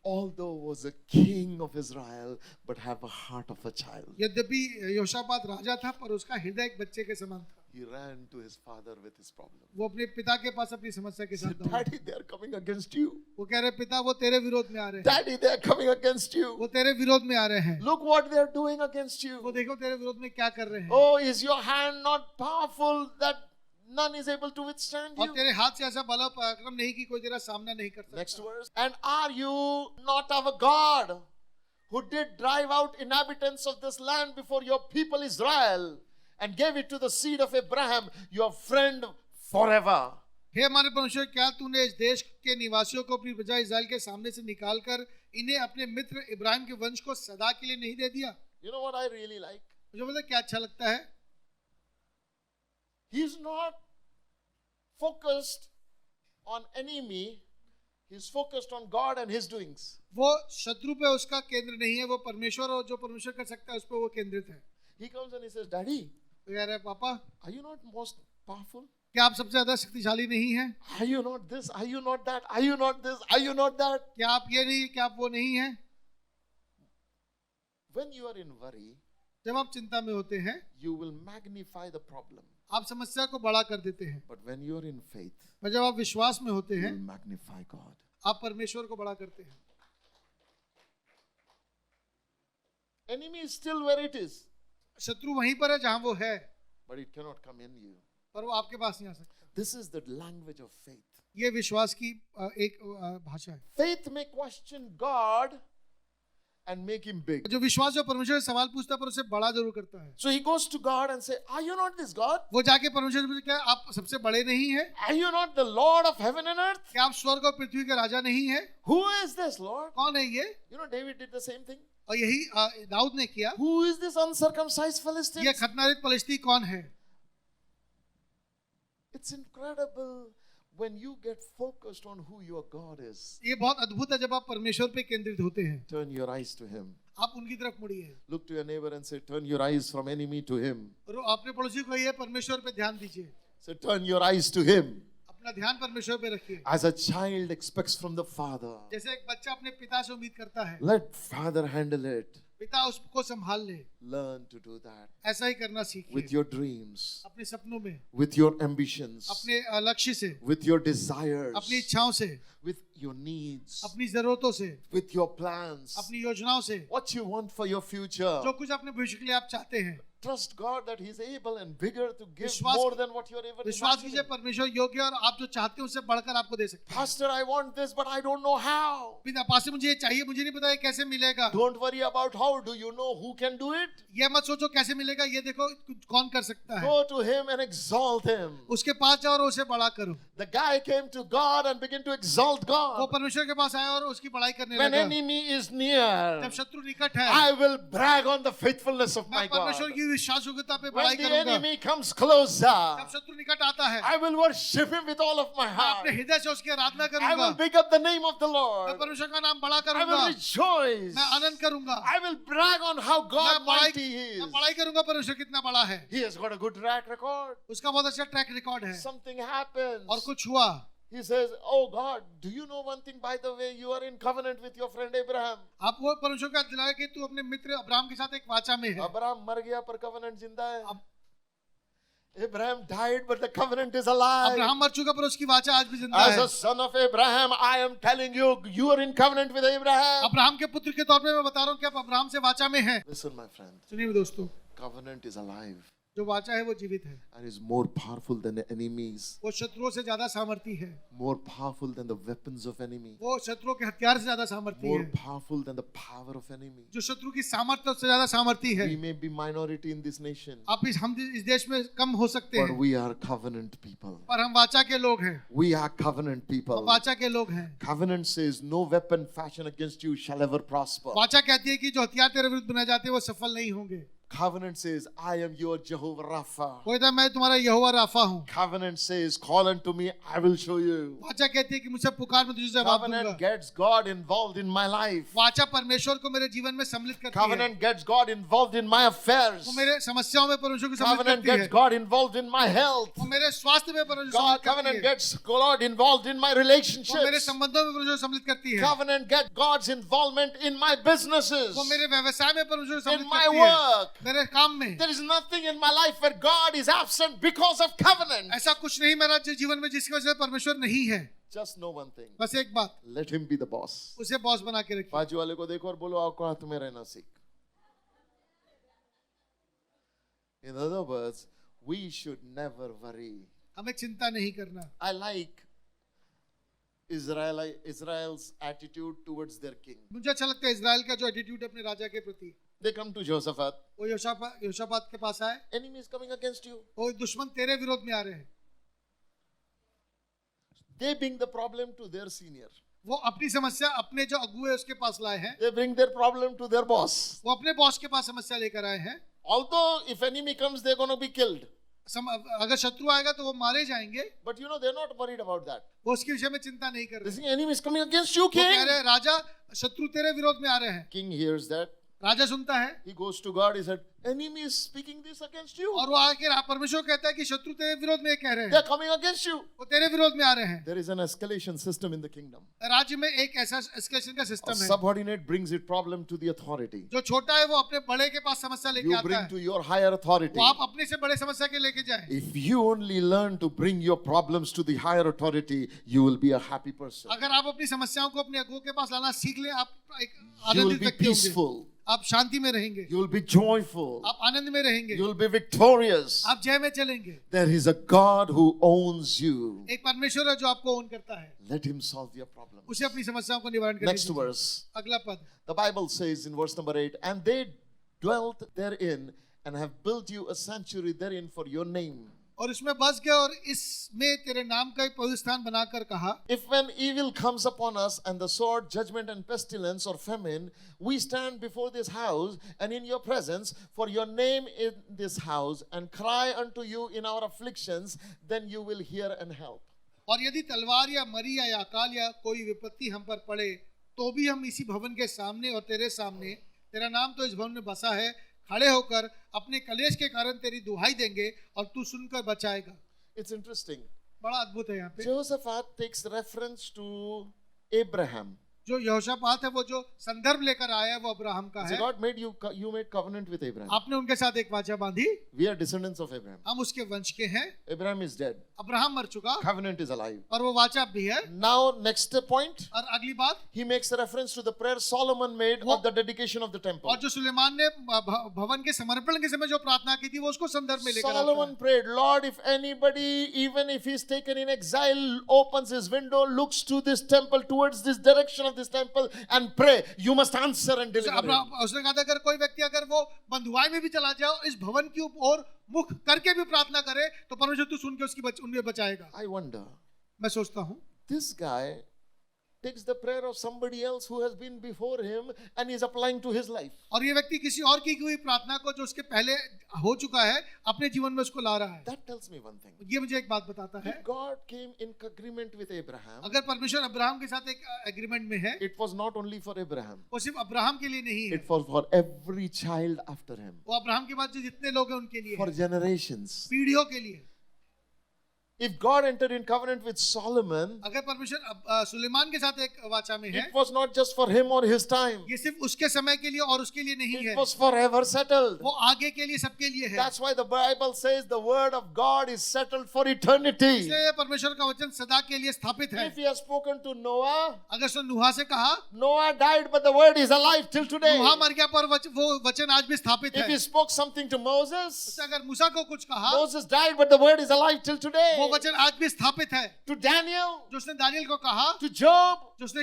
although was a king of Israel, but have a heart of a child. यद्यपि योशापात राजा था, पर उसका हृदय एक बच्चे के समान था। He ran to his father with his problem. वो अपने पिता के पास अपनी समस्या के He said, साथ दौड़ा। Daddy, they are coming against you. वो कह रहे पिता, वो तेरे विरोध में आ रहे हैं। Daddy, they are coming against you. वो तेरे विरोध में आ रहे हैं। Look what they are doing against वो you. देखो तेरे विरोध में क्या कर रहे हैं। Oh, is your hand not powerful that none is able to withstand और you? तेरे हाथ से ऐसा बल पराक्रम नहीं कि कोई तेरा सामना नहीं कर Next सकता। verse. And are you not our God who did drive out inhabitants of this land before your people Israel and gave it to the seed of Abraham, your friend forever? हे हमारे परमेश्वर, क्या तूने इस देश के निवासियों को अपनी प्रजा इस्राएल के सामने से निकाल कर इन्हें अपने मित्र इब्राहिम के वंश को सदा के लिए नहीं दे दिया? You know what I really like? मुझे पता क्या अच्छा लगता है? He's not focused on enemy. He's focused on God and his doings. वो शत्रु पे उसका केंद्र नहीं है, वो परमेश्वर और जो परमेश्वर कर सकता है उस पर वो केंद्रित है। He comes and he says, Daddy, तो कह रहा है पापा, are you not most powerful? क्या आप सबसे ज्यादा शक्तिशाली नहीं हैं? Are you not this? Are you not that? Are you not this? Are you not that? क्या आप ये नहीं, क्या आप वो नहीं हैं? When you are in worry, जब आप चिंता में होते हैं you will magnify the problem. आप समस्या को बड़ा कर देते हैं, But when you are in faith, पर जब आप विश्वास में होते you हैं will magnify God. आप परमेश्वर को बड़ा करते हैं। Enemy is still where it is, शत्रु वहीं पर है जहां वो है, but it cannot come in you. पर वो आपके पास नहीं आ सकता। This is the language of faith. ये विश्वास की एक भाषा है। Faith may question God and make him big. जो विश्वास जो परमेश्वर से सवाल पूछता है पर उसे बड़ा जरूर करता है। So he goes to God and say, "Are you not this God? वो जाके परमेश्वर से पूछे, क्या आप सबसे बड़े नहीं हैं? Are you not the Lord of heaven and earth? क्या आप स्वर्ग और पृथ्वी के राजा नहीं हैं? Who is this Lord?" कौन है ये? You know, David did the same thing. और यही दाऊद ने किया। Who is this uncircumcised Philistine? ये खतनारहित फलिस्ती कौन है? It's incredible when you get focused on who your God is. ये बहुत अद्भुत है जब आप परमेश्वर पे केंद्रित होते हैं। Turn your eyes to him. आप उनकी तरफ मुड़िए Look to your neighbor and say, "Turn your eyes from enemy to him." और अपने पड़ोसी को ये परमेश्वर पे ध्यान दीजिए। So turn your eyes to him. अपना ध्यान परमेश्वर पे रखिए। As a child expects from the father, जैसे एक बच्चा अपने पिता से उम्मीद करता है, let father handle it. पिता उसको संभाल ले, Learn to do that ऐसा ही करना सीखिए। with your dreams, अपने सपनों में, with your ambitions, अपने लक्ष्य से, with your desires, अपनी इच्छाओं से, with your needs, अपनी जरूरतों से, with your plans, अपनी योजनाओं से, what you want for your future. जो कुछ अपने भविष्य के लिए आप चाहते हैं। Trust God that He's able and bigger to give विश्वास- more than what you're ever विश्वास कीजिए imagining. परमेश्वर योग्य और आप जो चाहते हैं उससे बढ़कर आपको दे सकते हैं। Pastor, I want this, but I don't know how. पिता पास मुझे ये चाहिए, मुझे नहीं पता ये कैसे मिलेगा। Don't worry about how. Do you know who can do it? ये मत सोचो कैसे मिलेगा, ये देखो कौन कर सकता है। Go to Him and exalt Him. उसके पास जाओ और उसे बड़ा करो। The guy came to God and began to exalt वो God. परमेश्वर के पास आया और उसकी बड़ाई करने When लगा। enemy is near, जब शत्रु निकट है, I will brag on the faithfulness of my मैं God. परमेश्वर की विश्वासयोग्यता पे When बड़ाई the करूंगा। enemy comes closer, जब शत्रु निकट आता है, I will worship Him with all of my मैं heart. अपने हृदय से उसकी आराधना I करूंगा। will pick up the name of the मैं Lord. परमेश्वर का नाम बड़ा I करूंगा। will rejoice. मैं आनंद करूंगा। I will brag on how मैं God बड़ाई mighty He is. मैं बड़ाई करूंगा परमेश्वर कितना बड़ा है। He has got a good track record. उसका बहुत अच्छा ट्रैक रिकॉर्ड है। Something happens. और कुछ हुआ, He says, "Oh God, do you know one thing? By the way, you are in covenant with your friend Abraham." आप वो परमेश्वर का दिलाया कि तू अपने मित्र अब्राहम के साथ एक वाचा में है। Abraham मर गया पर covenant जिंदा है. अब- Abraham died, but the covenant is alive. Abraham मर चुका पर उसकी वाचा आज भी जिंदा As है। a son of Abraham, I am telling you, you are in covenant with Abraham. Abraham के पुत्र के तौर पे मैं बता रहा हूँ कि आप अब्राहम से वाचा में हैं। Listen, my friend, सुनिए दोस्तों, covenant is alive जो वाचा है वो जीवित है। and is more powerful than the enemies, वो शत्रुओं से ज्यादा सामर्थी है। more powerful than the weapons of enemy, वो शत्रुओं के हथियार से ज्यादा सामर्थी more है। powerful than the power of enemy. जो शत्रु की सामर्थ्य से ज्यादा सामर्थी है। We may be minority in this nation, आप हम इस देश में कम हो सकते but हैं, we are covenant people. पर हम वाचा के लोग हैं। We are covenant हम people. वाचा के लोग हैं। Covenant says, "No weapon fashioned against you shall ever prosper." वाचा कहती है कि जो हथियार तेरे विरुद्ध बनाए जाते हैं वो सफल नहीं होंगे। Covenant says, "I am your Jehovah Rapha." वो कहता है मैं तुम्हारा यहोवा राफा हूँ। Covenant says, "Call unto me, I will show you." वाचा कहती है कि मुझसे पुकार मैं तुझे जवाब Covenant दूंगा। gets God involved in my life. वाचा परमेश्वर को मेरे जीवन में सम्मिलित करती है। Covenant gets God involved in my affairs. वो मेरे समस्याओं में परमेश्वर को सम्मिलित Covenant करती है। gets God involved in my health. वो मेरे स्वास्थ्य में परमेश्वर God, सम्मिलित करती covenant है। gets God involved in my वो मेरे relationships. संबंधों में परमेश्वर सम्मिलित करती है। Covenant gets God's involvement in my businesses, वो मेरे व्यवसाय में परमेश्वर in सम्मिलित my करती है। work. मेरे काम में There is nothing in my life where God is absent because of covenant. ऐसा कुछ नहीं मेरा जीवन में जिसकी वजह से परमेश्वर नहीं है। Just know one thing. बस एक बात, Let him be the boss. उसे बॉस बना के रखिए। बाजू वाले को देखो और बोलो, आपको हाथ में रहना सीख. In other words, we should never worry. हमें चिंता नहीं करना। I like Israel's attitude towards their king. मुझे अच्छा लगता है इजराइल का जो एटीट्यूड है अपने राजा के प्रति। They come to Jehoshaphat. वो योशापात के पास आए, Enemy is coming against you. वो दुश्मन तेरे विरोध में आ रहे हैं। They bring the problem to their senior. वो अपनी समस्या अपने जो अगुए उसके पास लाए हैं। They bring their problem to their boss. वो अपने बॉस के पास समस्या लेकर आए हैं। Although if enemy comes, they're going to be killed. अगर शत्रु आएगा तो वो मारे जाएंगे। But you know, they're not worried about that. वो उसके विषय में चिंता नहीं कर They रहे। say, enemy is coming against you, वो कह king. रहे हैं राजा शत्रु तेरे विरोध में आ रहे हैं। King hears that. राजा सुनता है He goes to God. He said, enemy is speaking this against you. और वो आके परमेश्वर को कहता है कि शत्रु तेरे विरोध में ये कह रहे They हैं, are coming against you. वो तेरे विरोध में आ रहे हैं। There is an escalation system in the kingdom. राज्य में एक ऐसा एस्केलेशन का A सिस्टम है, subordinate brings it problem to the authority. जो छोटा है वो अपने बड़े के पास समस्या लेके You आता bring है, to your higher authority. वो आप अपने से बड़े समस्या के लेके जाए। If you only learn to bring your problems to the higher authority, you will be a happy person. अगर आप अपनी समस्याओं को अपने अगुओं के पास लाना सीख लें, आप एक You will आनंदित be व्यक्ति होंगे, peaceful. आप शांति में रहेंगे, You will be joyful. आप आनंद में रहेंगे, You will be victorious. आप जय में चलेंगे। There is a God who owns you. एक परमेश्वर है जो आपको ओन करता है, Let him solve your problem. उसे अपनी समस्याओं को निवारण करने Next दीजिए। verse. अगला पद, The Bible says in verse number 8, and they dwelt therein and have built you a sanctuary therein for your name. और इसमें बस गए और इसमें तेरे नाम का एक पवित्र स्थान बनाकर कहा, If when evil comes upon us and the sword, judgment and pestilence or famine, we stand before this house and in your presence for your name in this house and cry unto you in our afflictions, then you will hear and help. और यदि तलवार या मरी या अकाल या कोई विपत्ति हम पर पड़े तो भी हम इसी भवन के सामने और तेरे सामने, तेरा नाम तो इस भवन में बसा है, खड़े होकर अपने कलेश के कारण तेरी दुहाई देंगे और तू सुनकर बचाएगा। It's interesting. बड़ा अद्भुत है यहाँ पे। Jehoshaphat takes reference to Abraham. जो यहोशापात है वो जो संदर्भ लेकर आया है वो अब्राहम का So है। God made you made covenant with Abraham. आपने उनके साथ एक वाचा बांधी, We are descendants of Abraham. हम उसके वंश के हैं। Abraham is dead. अब्राहम मर चुका Covenant is alive. और वो वाचा अब भी है। Now next point, और अगली बात, he makes a reference to the prayer Solomon made of the dedication of the temple. और जो सुलेमान ने भवन के समर्पण के समय जो प्रार्थना की थी वो उसको संदर्भ में लेकर आता है। Solomon prayed, Lord, if anybody, even if he's taken in exile, opens his window, looks to this temple, towards this direction of this temple, and pray, you must answer and deliver him. उसने कहा था अगर कोई व्यक्ति अगर वो बंधुआई में भी चला जाए और इस भवन की ओर मुख करके भी प्रार्थना करे तो परमेश्वर तू सुन के उसकी उन्हें बचाएगा। I wonder, मैं सोचता हूँ this guy takes the prayer of somebody else who has been before him and is applying to his life. और ये व्यक्ति किसी और की हुई प्रार्थना को जो उसके पहले हो चुका है अपने जीवन में उसको ला रहा है। That tells me one thing. ये मुझे एक बात बताता है, If God came in agreement with Abraham, अगर परमेश्वर अब्राहम के साथ एक एग्रीमेंट में है, it was not only for Abraham, वो सिर्फ अब्राहम के लिए नहीं है, it was for every child after him, वो अब्राहम के बाद जो जितने लोग हैं उनके लिए for है, generations. पीढ़ियों के लिए। If God entered in covenant with Solomon, अगर परमेश्वर सुलेमान के साथ एक वाचा में है, it was not just for him or his time. ये सिर्फ उसके समय के लिए और उसके लिए नहीं It है, was forever settled. वो आगे के लिए सबके लिए है। That's why the Bible says the word of God is settled for eternity. इसलिए परमेश्वर का वचन सदा के लिए स्थापित है। If he has spoken to Noah, अगर उसने नूहा से कहा, Noah died, but the word is alive till today. नूहा मर गया पर वो वचन आज भी स्थापित If है। he spoke something to Moses, उसने अगर मूसा को कुछ कहा, Moses died, but the word is alive till today. वो वचन आज भी स्थापित है। To Daniel, जो उसने दानियल को कहा, to Job, जो उसने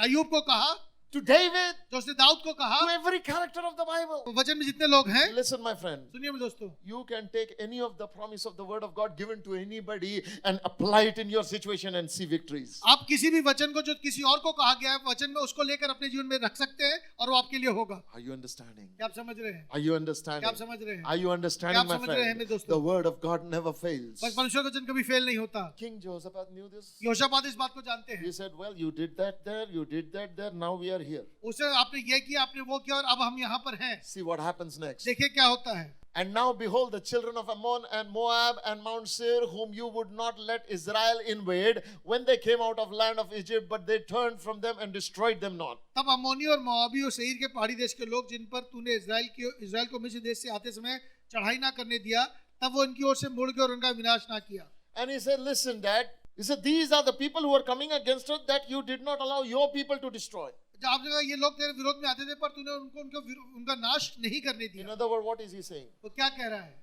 अय्यूब को कहा, to David, जो उसने दाऊद को कहा, to every character of the Bible. वचन में जितने लोग हैं, Listen, my friend. सुनिए मेरे दोस्तों, You can take any of the promise of the word of God given to anybody and apply it in your situation and see victories. आप किसी भी वचन को जो किसी और को कहा गया है वचन में उसको लेकर अपने जीवन में रख सकते हैं और वो आपके लिए होगा। Are you understanding? क्या आप समझ रहे हैं? Are you understanding? क्या आप समझ रहे हैं? Are you क्या understanding, आप my समझ रहे हैं मेरे friend? दोस्तों? The word of God never fails. बस परमेश्वर का वचन कभी फेल नहीं होता। King Jehoshaphat knew this. योशापात इस बात को जानते हैं। He said, well, you did that there, you did that there, now we are here. उसे आपने ये किया, आपने वो किया और अब हम यहाँ पर हैं। See what happens next. देखिए क्या होता है। And now behold, the children of Ammon and Moab and Mount Seir, whom you would not let Israel invade, when they came out of land of Egypt, but they turned from them and destroyed them not. तब अम्मोनी और मोआबी और Seir के पहाड़ी देश के लोग जिन पर तूने इजराइल को मिस्र देश से आते समय चढ़ाई ना करने दिया, तब वो इनकी ओर से मुड़ गए और उनका विनाश ना किया। And he said, listen, Dad. He said, these are the people who are coming against us that you did not allow your people to destroy. जब आपने कहा ये लोग तेरे विरोध में आते थे पर तूने उनका नाश नहीं करने In दिया। other words, what is he saying? वो क्या कह रहा है?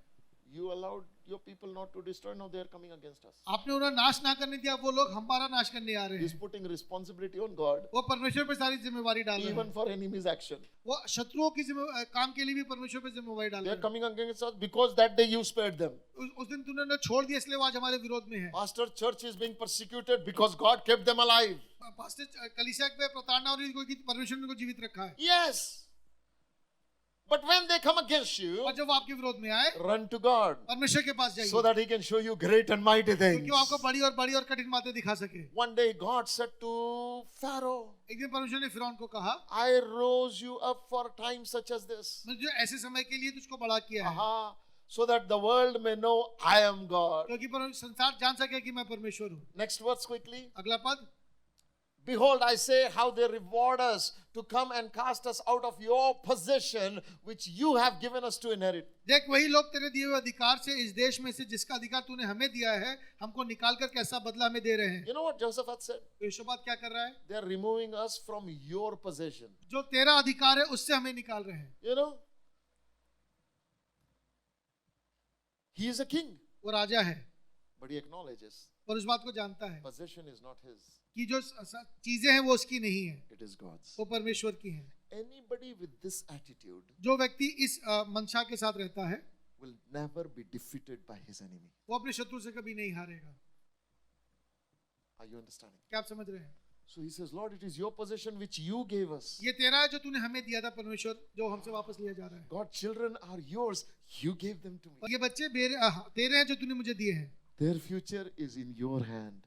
You allowed your people not to destroy, now they are coming against us. आपने उन्हें नाश ना करने दिया, वो लोग हमारा नाश करने आ रहे He's हैं। putting responsibility on God, वो परमेश्वर पे सारी जिम्मेवारी डाल रहे even हैं। for enemy's action. वो शत्रुओं की काम के लिए भी परमेश्वर पे जिम्मेवारी डाल They रहे are हैं। coming against us because that day you spared them. उस दिन तूने उन्हें छोड़ दिया इसलिए वो आज हमारे विरोध में है। Pastor, church is being persecuted because God kept them alive. Pastor कलीसिया पे प्रताड़ना हो रही है क्योंकि परमेश्वर ने उनको जीवित रखा है। Yes. But when they come against you, और जब वो आपके विरोध में आए, run to God परमेश्वर के पास जाइए, so that He can show you great and mighty things. क्योंकि वो आपको बड़ी और कठिन बातें दिखा सके। One day God said to Pharaoh, एक दिन परमेश्वर ने फिरौन को कहा, I rose you up for a time such as this. मैंने जो ऐसे समय के लिए तुझको बड़ा किया है, Aha. So that the world may know I am God. क्योंकि संसार जान सके कि मैं परमेश्वर हूँ। Next verse quickly. अगला पद, Behold, I say how they reward us to come and cast us out of your possession, which you have given us to inherit. देख वही लोग तेरे दिए हुए अधिकार से इस देश में से जिसका अधिकार तूने हमें दिया है, हमको निकाल कर कैसा बदला हमें दे रहे हैं। You know what Jehoshaphat said? यहोशापात क्या कर रहा है? They are removing us from your possession. जो तेरा अधिकार है उससे हमें निकाल रहे हैं। You know? He is a king, वो राजा है but he acknowledges और उस बात को जानता है possession is not his. कि जो चीजें हैं वो उसकी नहीं है, It is God's. वो परमेश्वर की हैं। Anybody with this attitude जो व्यक्ति इस मंशा के साथ रहता है, will never be defeated by his enemy. वो अपने शत्रु से कभी नहीं हारेगा। Are you understanding? क्या आप समझ रहे हैं? So he says, Lord, it is your possession which you gave us. ये तेरा है जो तूने हमें दिया था परमेश्वर, जो हमसे वापस लिया जा रहा है। God, children are yours. You gave them to me. और ये बच्चे तेरे हैं जो तूने मुझे दिए हैं। Their future is in your hand.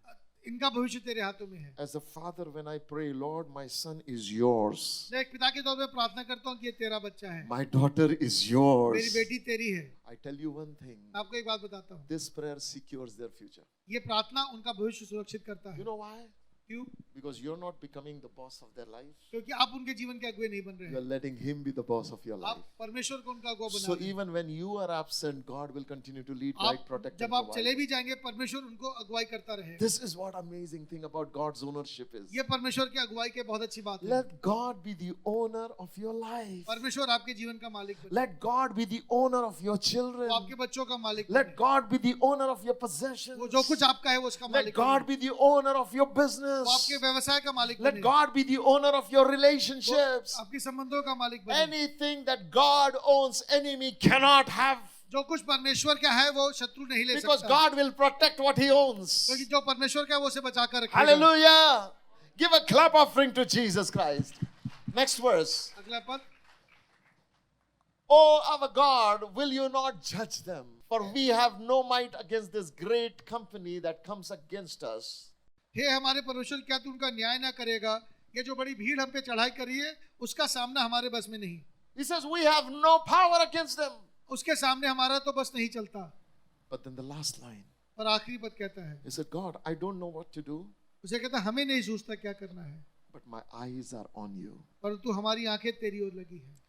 इनका भविष्य तेरे हाथों में है। As a father, when I pray, Lord, my son is yours. मैं एक पिता के तौर पे प्रार्थना करता हूँ कि ये तेरा बच्चा है, My daughter is मेरी yours. बेटी तेरी है। I tell you one thing. आपको एक बात बताता हूँ, This prayer secures their future. ये प्रार्थना उनका भविष्य सुरक्षित करता है। You know why? क्यों? Because you're not becoming the boss of their life. क्योंकि आप उनके जीवन के अगुवे नहीं बन रहे You're हैं, letting him be the boss of your life. आप परमेश्वर को उनका अगुवा बना So रहे हैं। even when you are absent, God will continue to lead, guide, आप protect, जब and आप चले provide. भी जाएंगे, परमेश्वर उनको अगुवाई करता रहेगा। This is what amazing thing about God's ownership is. ये परमेश्वर की अगुवाई की बहुत अच्छी बात है। Let God be the owner of your life. परमेश्वर आपके जीवन का मालिक बने, Let God be the owner of your children. वो आपके बच्चों का मालिक Let बने, God be the owner of your possessions. वो जो कुछ आपका है वो उसका Let मालिक God बने, be the owner of your वो business. आपके व्यवसाय का मालिक Let बने, God be the owner of your वो relationships. आपके संबंधों का मालिक बने। Anything that God owns, enemy cannot have. जो कुछ परमेश्वर का है वो शत्रु नहीं ले Because सकता, God will protect what He owns. क्योंकि जो परमेश्वर का है वो उसे बचा कर रखेगा। Hallelujah. Give a clap offering to Jesus Christ. Next verse. अगला पद, Oh, our God, will you not judge them? For we have no might against this great company that comes against us. हे हमारे परमेश्वर, क्या तू उनका न्याय ना करेगा? ये जो बड़ी भीड़ हम पे चढ़ाई करी है उसका सामना हमारे बस में नहीं, He says, we have no power against them. उसके सामने हमारा तो बस नहीं चलता। But then the last line, और आखिरी पद कहता है, he said, God, I don't know what to do, उसे कहता है, हमें नहीं सूझता क्या करना है, but my eyes are on you. परंतु हमारी आंखें तेरी ओर लगी है।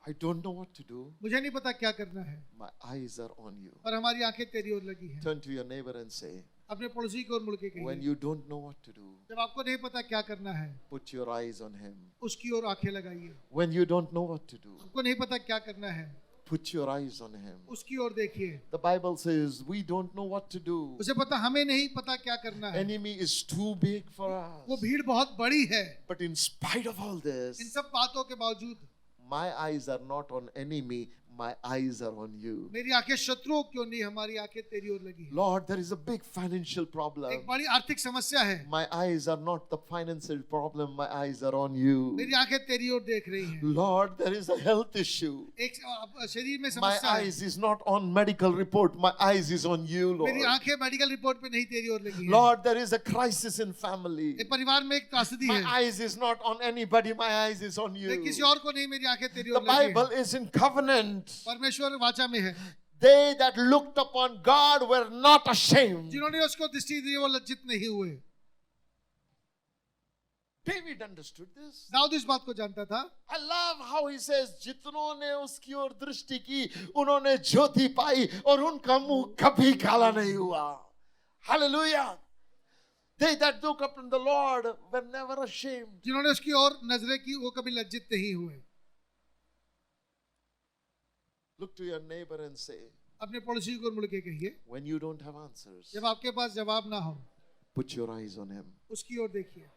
I don't know what to do, मुझे नहीं पता क्या करना है, my eyes are on you. पर हमारी आंखें तेरी ओर लगी हैं। Turn to your neighbor and say, अपने पड़ोसी की ओर मुड़ के when कहिए, you don't know what to do, जब आपको नहीं पता क्या करना है, put your eyes on him. उसकी ओर आंखें लगाइए। When you don't know what to do, आपको नहीं पता क्या करना है, put your eyes on him. उसकी ओर देखिए। The Bible says we don't know what to do. उसे पता हमें नहीं पता क्या करना है, Enemy is too big for वो us. भीड़ बहुत बड़ी है। But in spite of all in this, सब बातों के बावजूद my eyes are not on enemy, my eyes are on you. मेरी आंखें शत्रुओं क्यों नहीं, हमारी आंखें तेरी ओर लगी हैं। Lord, there is a big financial एक problem. बड़ी आर्थिक समस्या है, My eyes are not the financial problem, my eyes are on you. मेरी आंखें तेरी ओर देख रही हैं। Lord, there is a health issue. एक शरीर में My समस्या है, eyes is not on medical report, my eyes is on you, Lord. मेरी आंखें मेडिकल रिपोर्ट पे नहीं तेरी ओर लगी हैं। Lord, there is a crisis in family. एक परिवार में एक त्रासदी My है, eyes is not on anybody, my eyes is on मैं you. किसी और को नहीं, मेरी आंखें तेरी The ओर लगी हैं। Bible is in covenant. परमेश्वर वाचा में है, They that looked upon God were not ashamed. जिन्होंने उसको दृष्टि दी वो लज्जित नहीं हुए। David understood this. दाऊद इस बात को जानता था। I love how he says, जितनों ने उसकी ओर दृष्टि की, उन्होंने ज्योति पाई और उनका मुंह कभी काला नहीं हुआ. Hallelujah. They that look upon the Lord were never ashamed. जिन्होंने उसकी ओर नजरें की वो कभी लज्जित नहीं हुए। Look to your neighbor and say, अपने पड़ोसी को मुड़ के कहिए, when you don't have answers, जब आपके पास जवाब ना हो, put your eyes on him. उसकी ओर देखिए,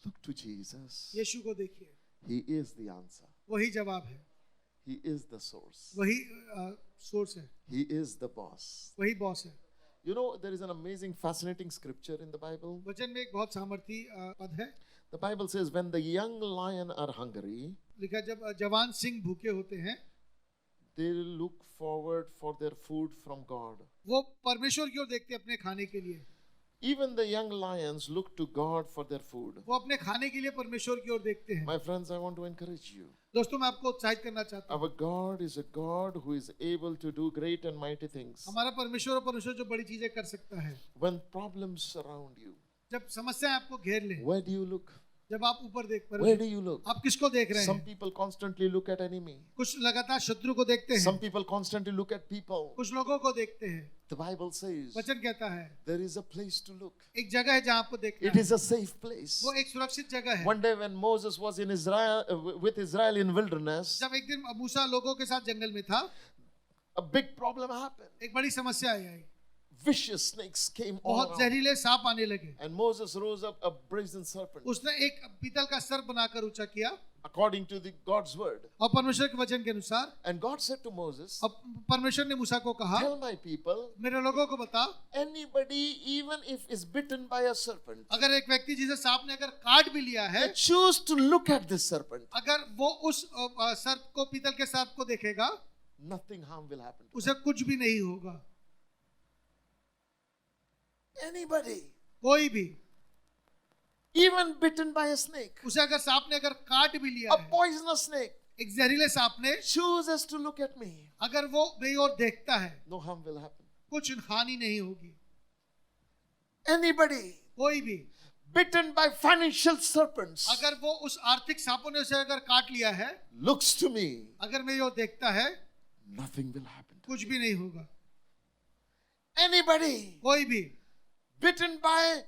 Look to Jesus. यीशु को देखिए, He is the answer. वही जवाब है, He is the source. वही सोर्स है, He is the boss. वही बॉस है। You know, there is an amazing, fascinating scripture in the Bible. वचन में एक बहुत सामर्थी पद है। The Bible says, when the young lion are hungry, लिखा है, जब जवान सिंह भूखे होते हैं they look forward for their food from God. वो परमेश्वर की ओर देखते हैं अपने खाने के लिए. Even the young lions look to God for their food. वो अपने खाने के लिए परमेश्वर की ओर देखते हैं. My friends, I want to encourage you. दोस्तों, मैं आपको उत्साहित करना चाहता हूँ. Our God is a God who is able to do great and mighty things. हमारा परमेश्वर और परमेश्वर जो बड़ी चीजें कर सकता है. When problems surround you, जब समस्याएं आपको घेर लें, where do you look? जब आप ऊपर देख पर Where do you look? आप किसको देख रहे Some हैं? people constantly look at enemy. कुछ लगातार शत्रु को देखते Some हैं, people constantly look at people. कुछ लोगों को देखते हैं. The Bible says वचन कहता है there is a place to look. एक जगह है जहाँ आपको देखना It है. is a safe place. वो एक सुरक्षित जगह है. One day when Moses was in Israel, with Israel in wilderness, जब एक दिन मूसा लोगों के साथ जंगल में था, a big problem happened. एक बड़ी समस्या आई. Vicious snakes came all बहुत around. जहरीले सांप आने लगे. And Moses rose up a brazen serpent, उसने एक पीतल का सर बनाकर ऊंचा किया according to God's word. और परमेश्वर के वचन के अनुसार. And God said to Moses, अब परमेश्वर ने मूसा को कहा, tell my people, मेरे लोगों को बता, anybody, even if is bitten by a serpent, अगर एक व्यक्ति जिसे सांप ने अगर काट भी लिया है, they choose to look at this serpent, अगर वो उस सर्प को, पीतल के सर्प को देखेगा, nothing harm will happen to उसे कुछ भी नहीं होगा. them. Anybody, कोई भी, even bitten by a snake, उसे अगर सांप ने अगर काट भी लिया a है, poisonous snake, एक जहरीले सांप ने, chooses to look at me, अगर वो मेरी ओर देखता है, no harm will happen. कुछ हानि नहीं होगी. Anybody कोई भी, bitten by financial serpents अगर वो उस आर्थिक सांपों ने उसे अगर काट लिया है, looks to me, अगर मेरी ओर देखता है, nothing will happen to कुछ भी नहीं होगा. anybody कोई भी, bitten by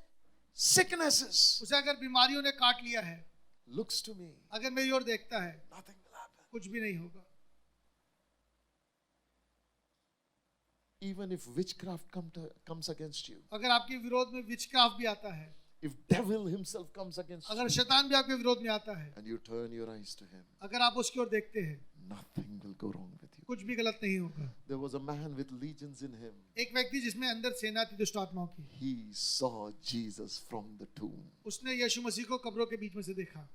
sicknesses उसे अगर बीमारियों ने काट लिया है, looks to me, अगर मेरी ओर देखता है, nothing will happen. कुछ भी नहीं होगा. Even if witchcraft comes against you, अगर आपके विरोध में विचक्राफ्ट भी आता है, if devil himself comes against अगर you, शैतान भी आपके विरोध में आता है, and you turn your eyes to him, अगर आप उसकी ओर देखते हैं, nothing will go wrong with you. कुछ भी गलत नहीं होगा. There was a man with legions in him. एक व्यक्ति जिसमें अंदर सेना थी दुष्ट आत्माओं की, He saw Jesus from the tomb उसने यीशु मसीह को कब्रों के बीच में से देखा,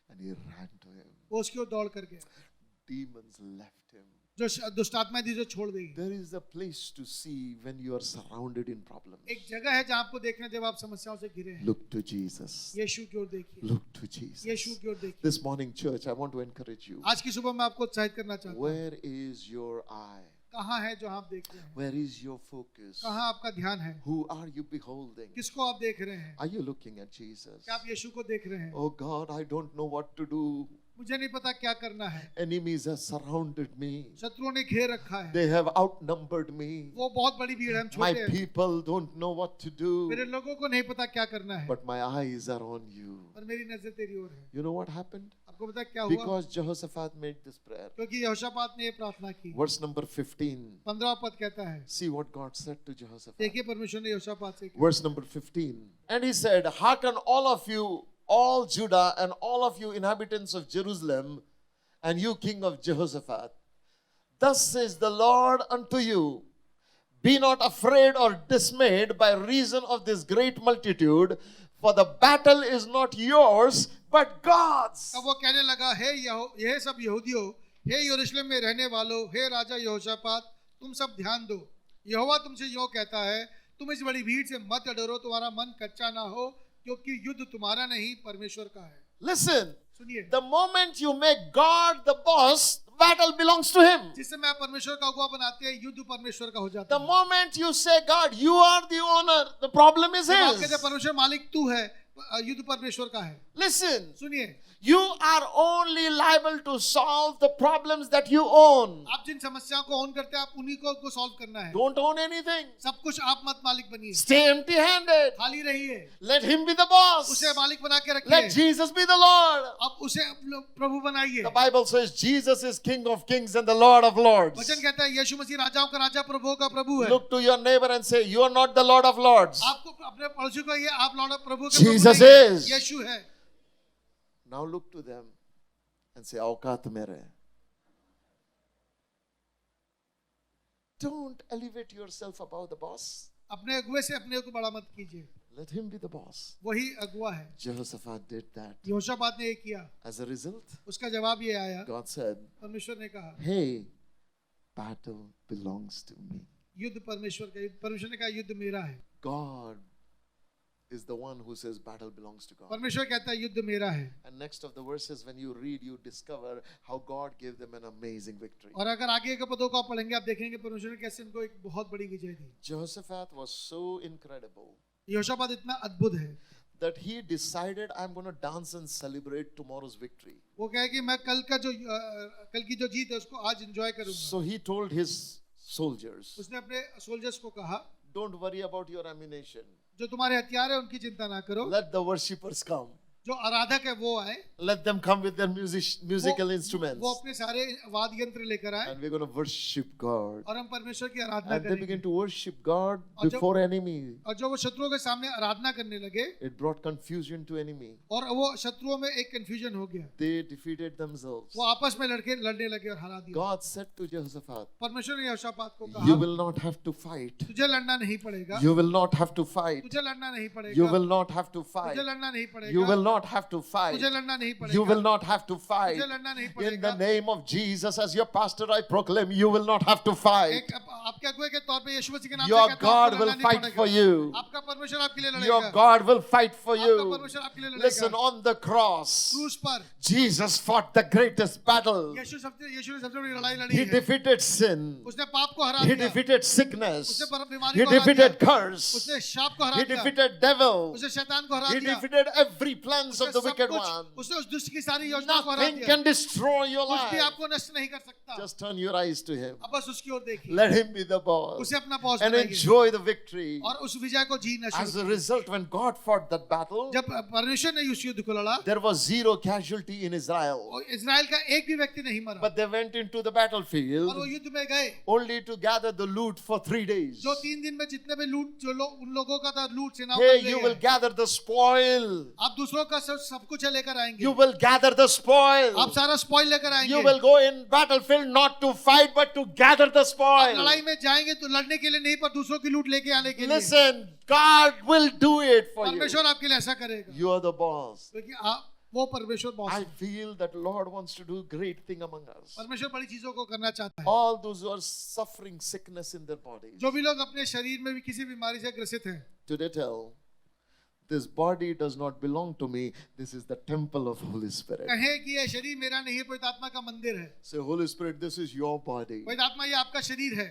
and he ran to him. वो उसकी ओर दौड़ कर गया. Demons left him. जो दुष्ट आत्माएं थी जो छोड़ दी. There is a place to see when you are surrounded in problems. एक जगह है जहाँ आपको देखना जब आप समस्याओं से घिरे हैं. Look to Jesus. यीशु की ओर देखिए. Look to Jesus. यीशु की ओर देखिए. This morning, church, I want to encourage you. आज की सुबह मैं आपको उत्साहित करना चाहता हूँ. Where is your eye? कहाँ है जो आप देख रहे हैं? Where is your focus? कहाँ आपका ध्यान है? Who are you beholding? किसको आप देख रहे हैं? Are you looking at Jesus? क्या आप यीशु को देख रहे हैं? Oh God, I don't know what to do. मुझे नहीं पता क्या करना है. Enemies have surrounded me. शत्रुओं ने घेर रखा है. They have outnumbered me. वो बहुत बड़ी भीड़ है, हम My छोटे हैं. people don't know what to do. मेरे लोगों को नहीं पता क्या करना है. But my eyes are on you. और मेरी नजर तेरी ओर है. You know what happened? आपको पता क्या हुआ? Because Jehoshaphat made this prayer. क्योंकि यहोशापात ने ये प्रार्थना की. Verse number 15. 15वां पद कहता है, See what God said to Jehoshaphat. देखिए परमेश्वर ने यहोशापात से कहा. Verse number 15. And he said, hearken all of you, all Judah, and all of you inhabitants of Jerusalem, and you king of Jehoshaphat. Thus says the Lord unto you, be not afraid or dismayed by reason of this great multitude, for the battle is not yours, but God's. तब वो कहने लगा, हे सब यहूदियों, हे यरूशलेम में रहने वालों, हे राजा यहोशापात, तुम सब ध्यान दो. यहोवा तुमसे यूं कहता है, तुम इस बड़ी भीड़ से मत डरो, तुम्हारा मन कच्चा ना हो, क्योंकि युद्ध तुम्हारा नहीं परमेश्वर का है. Listen, सुनिए, the moment you make God the boss, the battle belongs to Him. जिस समय आप परमेश्वर का अगुवा बनाते हैं, युद्ध परमेश्वर का हो जाता The है. moment you say, God, you are the owner, the problem is जब आप कहते His. हैं परमेश्वर मालिक तू है, युद्ध परमेश्वर का है. Listen, सुनिए, you are only liable to solve the problems that you own. आप जिन समस्याओं को ऑन करते हैं, आप उन्हीं को सॉल्व करना है. Don't own anything. सब कुछ आप मत मालिक बनिए. Stay empty handed. खाली रहिए. Let Him be the boss. उसे मालिक बना के Let रखिए. Jesus be the Lord. आप उसे प्रभु बनाइए. The Bible says Jesus is King of kings and the Lord of lords. वचन कहता है यीशु मसीह राजाओं का राजा प्रभुओं का प्रभु है. Look to your neighbor and say, you are not the Lord of lords. आपको अपने पड़ोसी को ये आप लॉर्ड प्रभु के प्रभु Jesus नहीं हैं. is. यीशु है. Now look to them and say, औकात मेरे. Don't elevate yourself above the boss. अपने अगुवे से अपने को बड़ा मत कीजिए. Let him be the boss. वही अगुआ है। Jehoshaphat did that. यहोशापात ने ये किया, As a result, उसका जवाब ये आया, God said, परमेश्वर ने कहा hey, battle belongs to me. युद्ध परमेश्वर का, परमेश्वर ने कहा युद्ध मेरा है। God is the one who says battle belongs to God. परमेश्वर कहता है युद्ध मेरा है। And next of the verses, when you read, you discover how God gave them an amazing victory. और अगर आगे के पदों को आप पढ़ेंगे, आप देखेंगे परमेश्वर ने कैसे उनको एक बहुत बड़ी विजय दी। Jehoshaphat was so incredible यहोशापात इतना अद्भुत है that he decided, I'm going to dance and celebrate tomorrow's victory. वो कहे कि मैं कल की जो जीत है उसको आज एंजॉय करूंगा। So he told his soldiers, उसने अपने सोल्जर्स को कहा, don't worry about your ammunition. जो तुम्हारे हथियार है उनकी चिंता ना करो, Let the worshippers come. जो आराधक है वो आए, Let them come with their musical instruments. वो अपने सारे वाद्य यंत्र लेकर आए And we're going to worship God. और हम परमेश्वर की आराधना And they करेंगे। began to worship God और जब- before enemy. और जब वो शत्रुओं के सामने आराधना करने लगे It brought confusion to enemy. और वो शत्रुओं में एक कंफ्यूजन हो गया, They defeated themselves. वो आपस में लड़ने लगे और हरा दिया। God said to Jehoshaphat, परमेश्वर ने यहोशापात को you कहा, will not have to fight. तुझे लड़ना नहीं पड़ेगा, You will not have to fight. तुझे लड़ना नहीं पड़ेगा, You will not have to fight. तुझे लड़ना नहीं पड़ेगा, You will not have to fight. तुझे लड़ना नहीं पड़ेगा, You will not have to fight. तुझे लड़ना नहीं In the पड़ेगा। name of Jesus, as your pastor, I proclaim, you will not have to fight. एक आपके अगुवे के तौर पे यीशु मसीह के नाम से Your कहता हूं, God आपको will लड़ना नहीं fight पड़ेगा। for you. आपका परमेश्वर आपके लिए लड़ेगा। Your God will fight for आपका you. परमेश्वर आपके लिए लड़ेगा। Listen, on the cross, क्रूस पर Jesus fought the greatest battle. यीशु ने सबसे बड़ी लड़ाई लड़ी He है। defeated sin. उसने पाप को हरा He दिया, defeated sickness. उसने बीमारी He को हरा दिया, defeated curse. उसने शाप को हरा He दिया, defeated devil. उसने शैतान को हरा He दिया, defeated every plans उसने of the सब wicked कुछ, one. उसने उस दुष्ट की सारी योजना को हरा Nothing दिया। can destroy your कुछ भी life. आपको नष्ट नहीं कर सकता। Just turn your eyes to him. अब बस उसकी ओर देखिए, Let him be the boss उसे अपना बॉस and बनाइए enjoy the victory. और उस विजय को जीना As शुरू a करें। result, when God fought that battle, जब परमेश्वर ने उस युद्ध को लड़ा, there was zero casualty in Israel. और इजराइल का एक भी व्यक्ति नहीं मरा, But they went into the और वो battlefield युद्ध में गए। only to gather the loot for 3 days. जो 3 दिन में जितने भी लूट जो लोग उन लोगों का था लूट सेनाओं Hey, का ले you will गए। gather the spoil. आप दूसरों का सब कुछ लेकर आएंगे, You will gather the spoil. आप सारा स्पॉइल लेकर आएंगे। You will go in battlefield not to fight but to gather the आप spoil. लड़ाई में जाएंगे तो लड़ने के लिए नहीं, पर दूसरों की लूट लेके आने के लिए। Listen, God will do it for you. परमेश्वर आपके लिए ऐसा करेगा, You are the boss. क्योंकि आप वो परमेश्वर बॉस I है। feel that Lord wants to do great thing among us. परमेश्वर बड़ी चीजों को करना चाहता है। All those who are suffering sickness in their bodies. जो भी लोग अपने शरीर में भी किसी बीमारी से ग्रसित हैं, Today tell, this body does not belong to me. This is the temple of Holy Spirit. कहें कि ये शरीर मेरा नहीं है, पवित्र आत्मा का मंदिर है। Say, Holy Spirit, this is your body. पवित्र आत्मा ये आपका शरीर है,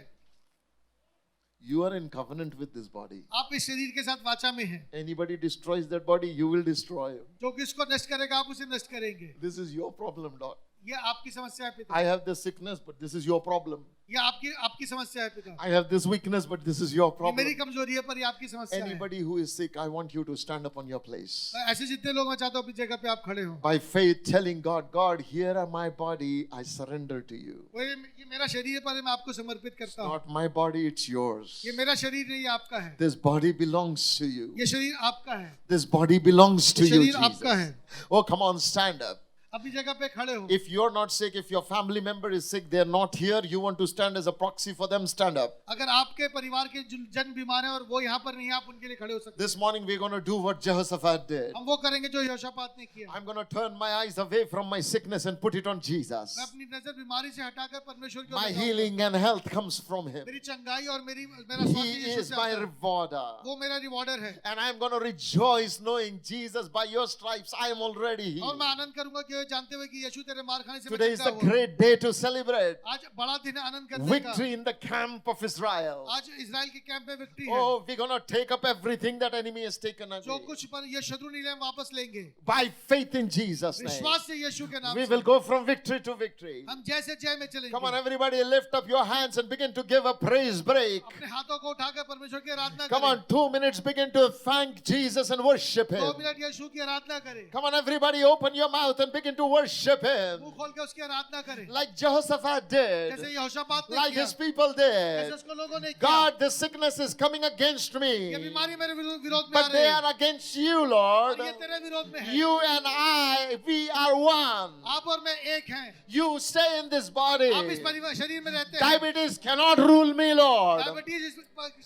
You are in covenant with this body. आप इस शरीर के साथ वाचा में हैं। Anybody destroys that body, you will destroy him. जो किसको नष्ट करेगा आप उसे नष्ट करेंगे। This is your problem, Lord. ये आपकी समस्या है पिता, I have this sickness, but this is your problem. ये आपकी समस्या है पिता, I have this weakness, but this is your ये problem. मेरी कमजोरी है पर ये आपकी समस्या है। Anybody who is sick, I want you to stand up on your place. ऐसे जितने लोग मैं चाहता हूँ अपनी जगह पे आप खड़े हो, By faith, telling God, God, here are my body, I surrender to you. वो ये मेरा शरीर है पर मैं आपको समर्पित It's करता हूँ। not my body, it's yours. ये मेरा शरीर नहीं, ये आपका है। This body belongs to you. ये शरीर आपका है, This body belongs to ये you, शरीर Jesus. आपका है। Oh, come on, stand up. अपनी जगह पे खड़े हो। If you're not sick, if your family member is sick, they're not here, you want to stand as a proxy for them, stand up. अगर आपके परिवार के जन बीमार हैं और वो यहाँ पर नहीं है, आप उनके लिए खड़े हो सकते This morning we're going to do what Jehoshaphat did. हैं। हम वो करेंगे जो यहोशापात ने किया। I'm going to turn my eyes away from my sickness and put it on मैं Jesus. अपनी नजर बीमारी से हटाकर परमेश्वर की ओर My लगाऊंगा। healing and health comes from Him. मेरी चंगाई और मेरा He स्वास्थ्य यीशु is से my आता है। rewarder. वो मेरा रिवॉर्डर है And I'm going to rejoice knowing Jesus, by your stripes, I am already और मैं healed. आनंद करूंगा कि जानते हुए कि यीशु तेरे मार खाने से मैं Today is जिंदा the हुआ। great day to celebrate आज बड़ा दिन है आनंद करने का। victory in the camp of Israel. आज इजराइल के कैंप में विक्ट्री है। Oh, we're going to take up everything that enemy has taken जो away. कुछ पर ये शत्रु नहीं ले वापस लेंगे। By faith in Jesus' name, विश्वास से यीशु के नाम we से will go from victory to victory. हम जैसे जय में चलेंगे। Come on, everybody, lift up your hands and begin to give a praise break. अपने हाथों को उठाकर परमेश्वर की आराधना Come करें। on, 2 minutes, begin to thank Jesus and worship Him. 2 minute यीशु की आराधना करें। Come on, everybody, open your mouth and begin begin to worship Him मुंह खोल के उसकी आराधना करें, like Jehoshaphat did, जैसे यहोशापात ने like किया, his people जैसे did. उसको लोगों ने किया। God, this sickness is coming against ये me, बीमारी मेरे विरोध में आ but रही they है, are against you, Lord. और ये तेरे विरोध में है। You and I, we are one. आप और मैं एक हैं। You stay in this body. आप इस परिवार शरीर में रहते हैं। Diabetes cannot rule me, Lord. Diabetes इस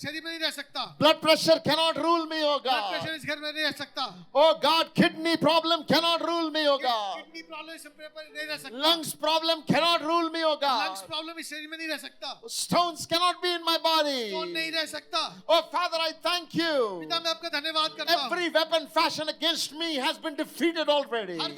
शरीर में नहीं रह सकता। Blood pressure cannot rule me, oh blood God. Pressure इस घर में नहीं रह सकता। Oh God, kidney problem cannot rule me, oh God. Kidney problem इस पर नहीं रह सकता। Lungs problem cannot rule me, oh lungs God. Problem इस शरीर में नहीं रह सकता। Stones cannot be in my कौन body. नहीं रह सकता। Oh Father, I thank you. पिता मैं आपका धन्यवाद करता हूँ। Every weapon fashioned against me has been defeated already. हर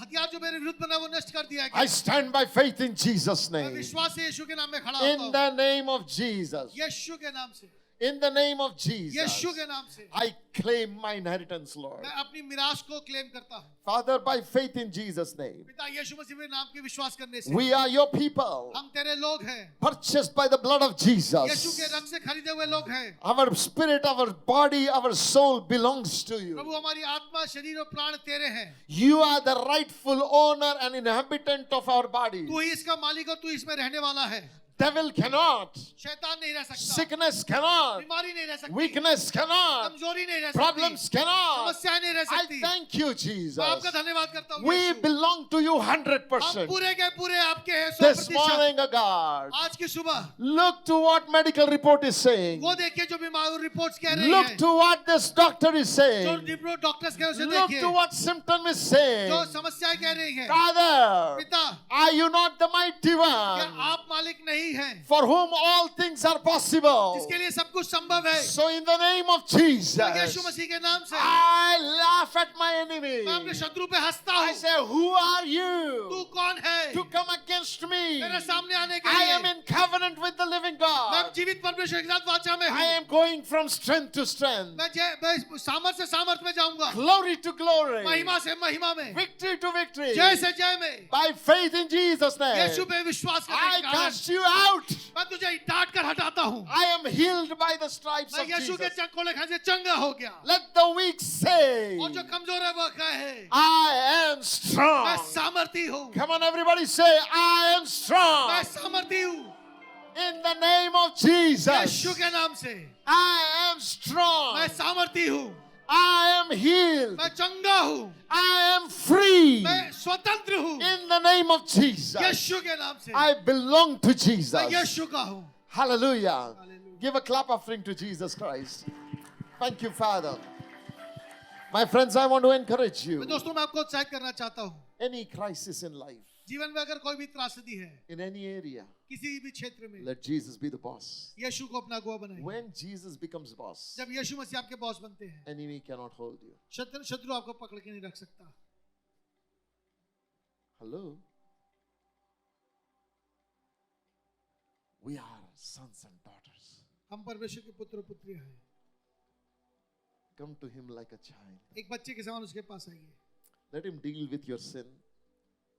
हथियार जो मेरे विरुद्ध बना वो नष्ट कर दिया I गया। stand by faith in Jesus' मैं name. विश्वास से यीशु के नाम में खड़ा In होता हूँ। the name of Jesus. यीशु के नाम से, In the name of Jesus. यीशु के नाम से I claim my inheritance, Lord. मैं अपनी मिरास को क्लेम करता हूँ। Father, by faith in Jesus' name. पिता यीशु मसीह के नाम के विश्वास करने से We are your people, हम तेरे लोग हैं। purchased by the blood of Yeshu Jesus. के रंग से खरीदे हुए लोग हैं। Our spirit, our body, our soul belongs to you. प्रभु हमारी आत्मा, शरीर और प्राण तेरे हैं। You are the rightful owner and inhabitant of our body. तू ही इसका मालिक और तू इसमें रहने वाला है। Devil cannot, शैतान नहीं रह सकता। sickness cannot, बीमारी नहीं रह सकती। weakness cannot, कमजोरी नहीं रह सकती। problems cannot. समस्याएं नहीं रह I सकती। thank you, मैं Jesus. आपका धन्यवाद करता हूँ। We Yeshu. belong to you हम 100%. पूरे के पूरे आपके हैं। This 100%। morning, oh God, आज की सुबह look to what medical report is saying. वो देखिए जो बीमार रिपोर्ट्स कह रही Look हैं। to what this doctor is जो saying. रिपोर्ट डॉक्टर्स कह रहे हैं उसे Look देखिए। to what symptom is जो saying. समस्याएं कह रही हैं। Father, पिता, are you not the mighty क्या one आप मालिक नहीं हैं? for whom all things are possible? जिसके लिए सब कुछ संभव है। So in the name of तो यीशु Jesus, मसीह के नाम से I laugh at my enemy. मैं अपने शत्रु पे हंसता I हूँ। say, who are तू you कौन है? to come against me? मेरे सामने आने के I am लिए। in covenant with the living मैं God. जीवित परमेश्वर के साथ वाचा में I हूँ। am going from strength to strength, मैं सामर्थ से सामर्थ में जाऊंगा। glory to glory, महिमा से महिमा में, victory to victory. जय से जय में। By faith in Jesus' name, यीशु पे विश्वास करने I के कारण cast you out. मैं तुझे डांट कर हटाता हूँ। I am healed by the stripes मैं of यीशु के Jesus. चंगोले खाने से चंगा हो गया। Let the weak say, और जो कमजोर है वो कहे I am मैं strong. सामर्थी हूँ। Come on, everybody say, I am मैं strong. सामर्थी हूँ। In the name of Jesus, यीशु के नाम से I am strong. मैं सामर्थी हूँ। I am healed. मैं चंगा हूँ। I am free. मैं स्वतंत्र हूँ। In the name of Jesus, यीशु के नाम से I belong to मैं Jesus. यीशु का हूँ। Hallelujah. Hallelujah. Give a clap offering to Jesus Christ. Thank you, Father. My friends, I want to encourage you. मैं दोस्तों मैं आपको उत्साहित करना चाहता हूँ। Any crisis in life, जीवन में अगर कोई भी त्रासदी है, in any area, किसी भी क्षेत्र में, let Jesus be the boss. यीशु को अपना अगुवा बनाइए। When Jesus becomes boss, जब यीशु मसीह आपके बॉस बनते हैं, enemy cannot hold you. शत्रु आपको पकड़ के नहीं रख सकता। Hello? We are sons and daughters. हम परमेश्वर के पुत्र और पुत्रियां हैं। Come to him like a child. एक बच्चे के समान उसके पास आइए। Let him deal with your sin.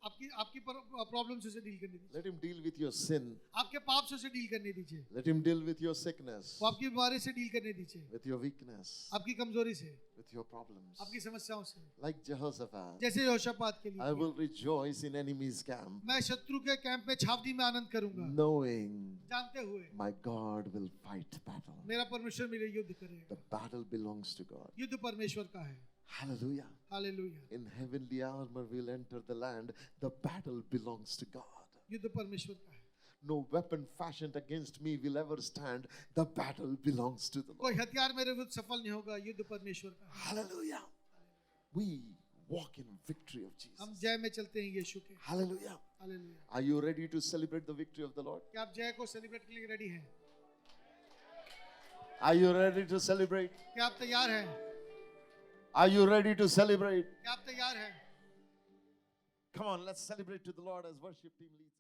आपकी प्रॉब्लम से उसे डील करने दीजिए। Let him deal with your sin. आपके पाप से उसे डील करने दीजिए। Let him deal with your sickness, वो आपकी बीमारी से डील करने दीजिए। with your weakness, आपकी कमजोरी से, with your problems. आपकी समस्याओं से। Like Jehoshaphat, जैसे यहोशापात के I लिए will rejoice in enemy's camp, मैं शत्रु के कैंप में छावनी में आनंद करूंगा, knowing जानते हुए my God will fight battle. मेरा परमेश्वर मेरे युद्ध करेगा। The battle belongs to God. युद्ध परमेश्वर का है। Hallelujah. Hallelujah. In heavenly armor we'll enter the land. The battle belongs to God. युद्ध परमेश्वर का है। No weapon fashioned against me will ever stand. The battle belongs to the कोई Lord. हथियार मेरे विरुद्ध सफल नहीं होगा। युद्ध परमेश्वर का है। Hallelujah. We walk in victory of Jesus. हम जय में चलते हैं यीशु के। Hallelujah. Hallelujah. Are you ready to celebrate the victory of the Lord? क्या आप जय को सेलिब्रेट के लिए रेडी हैं? Are you ready to celebrate? क्या आप तैयार हैं? Are you ready to celebrate? क्या आप तैयार हैं? Come on, let's celebrate to the Lord as worship team leads.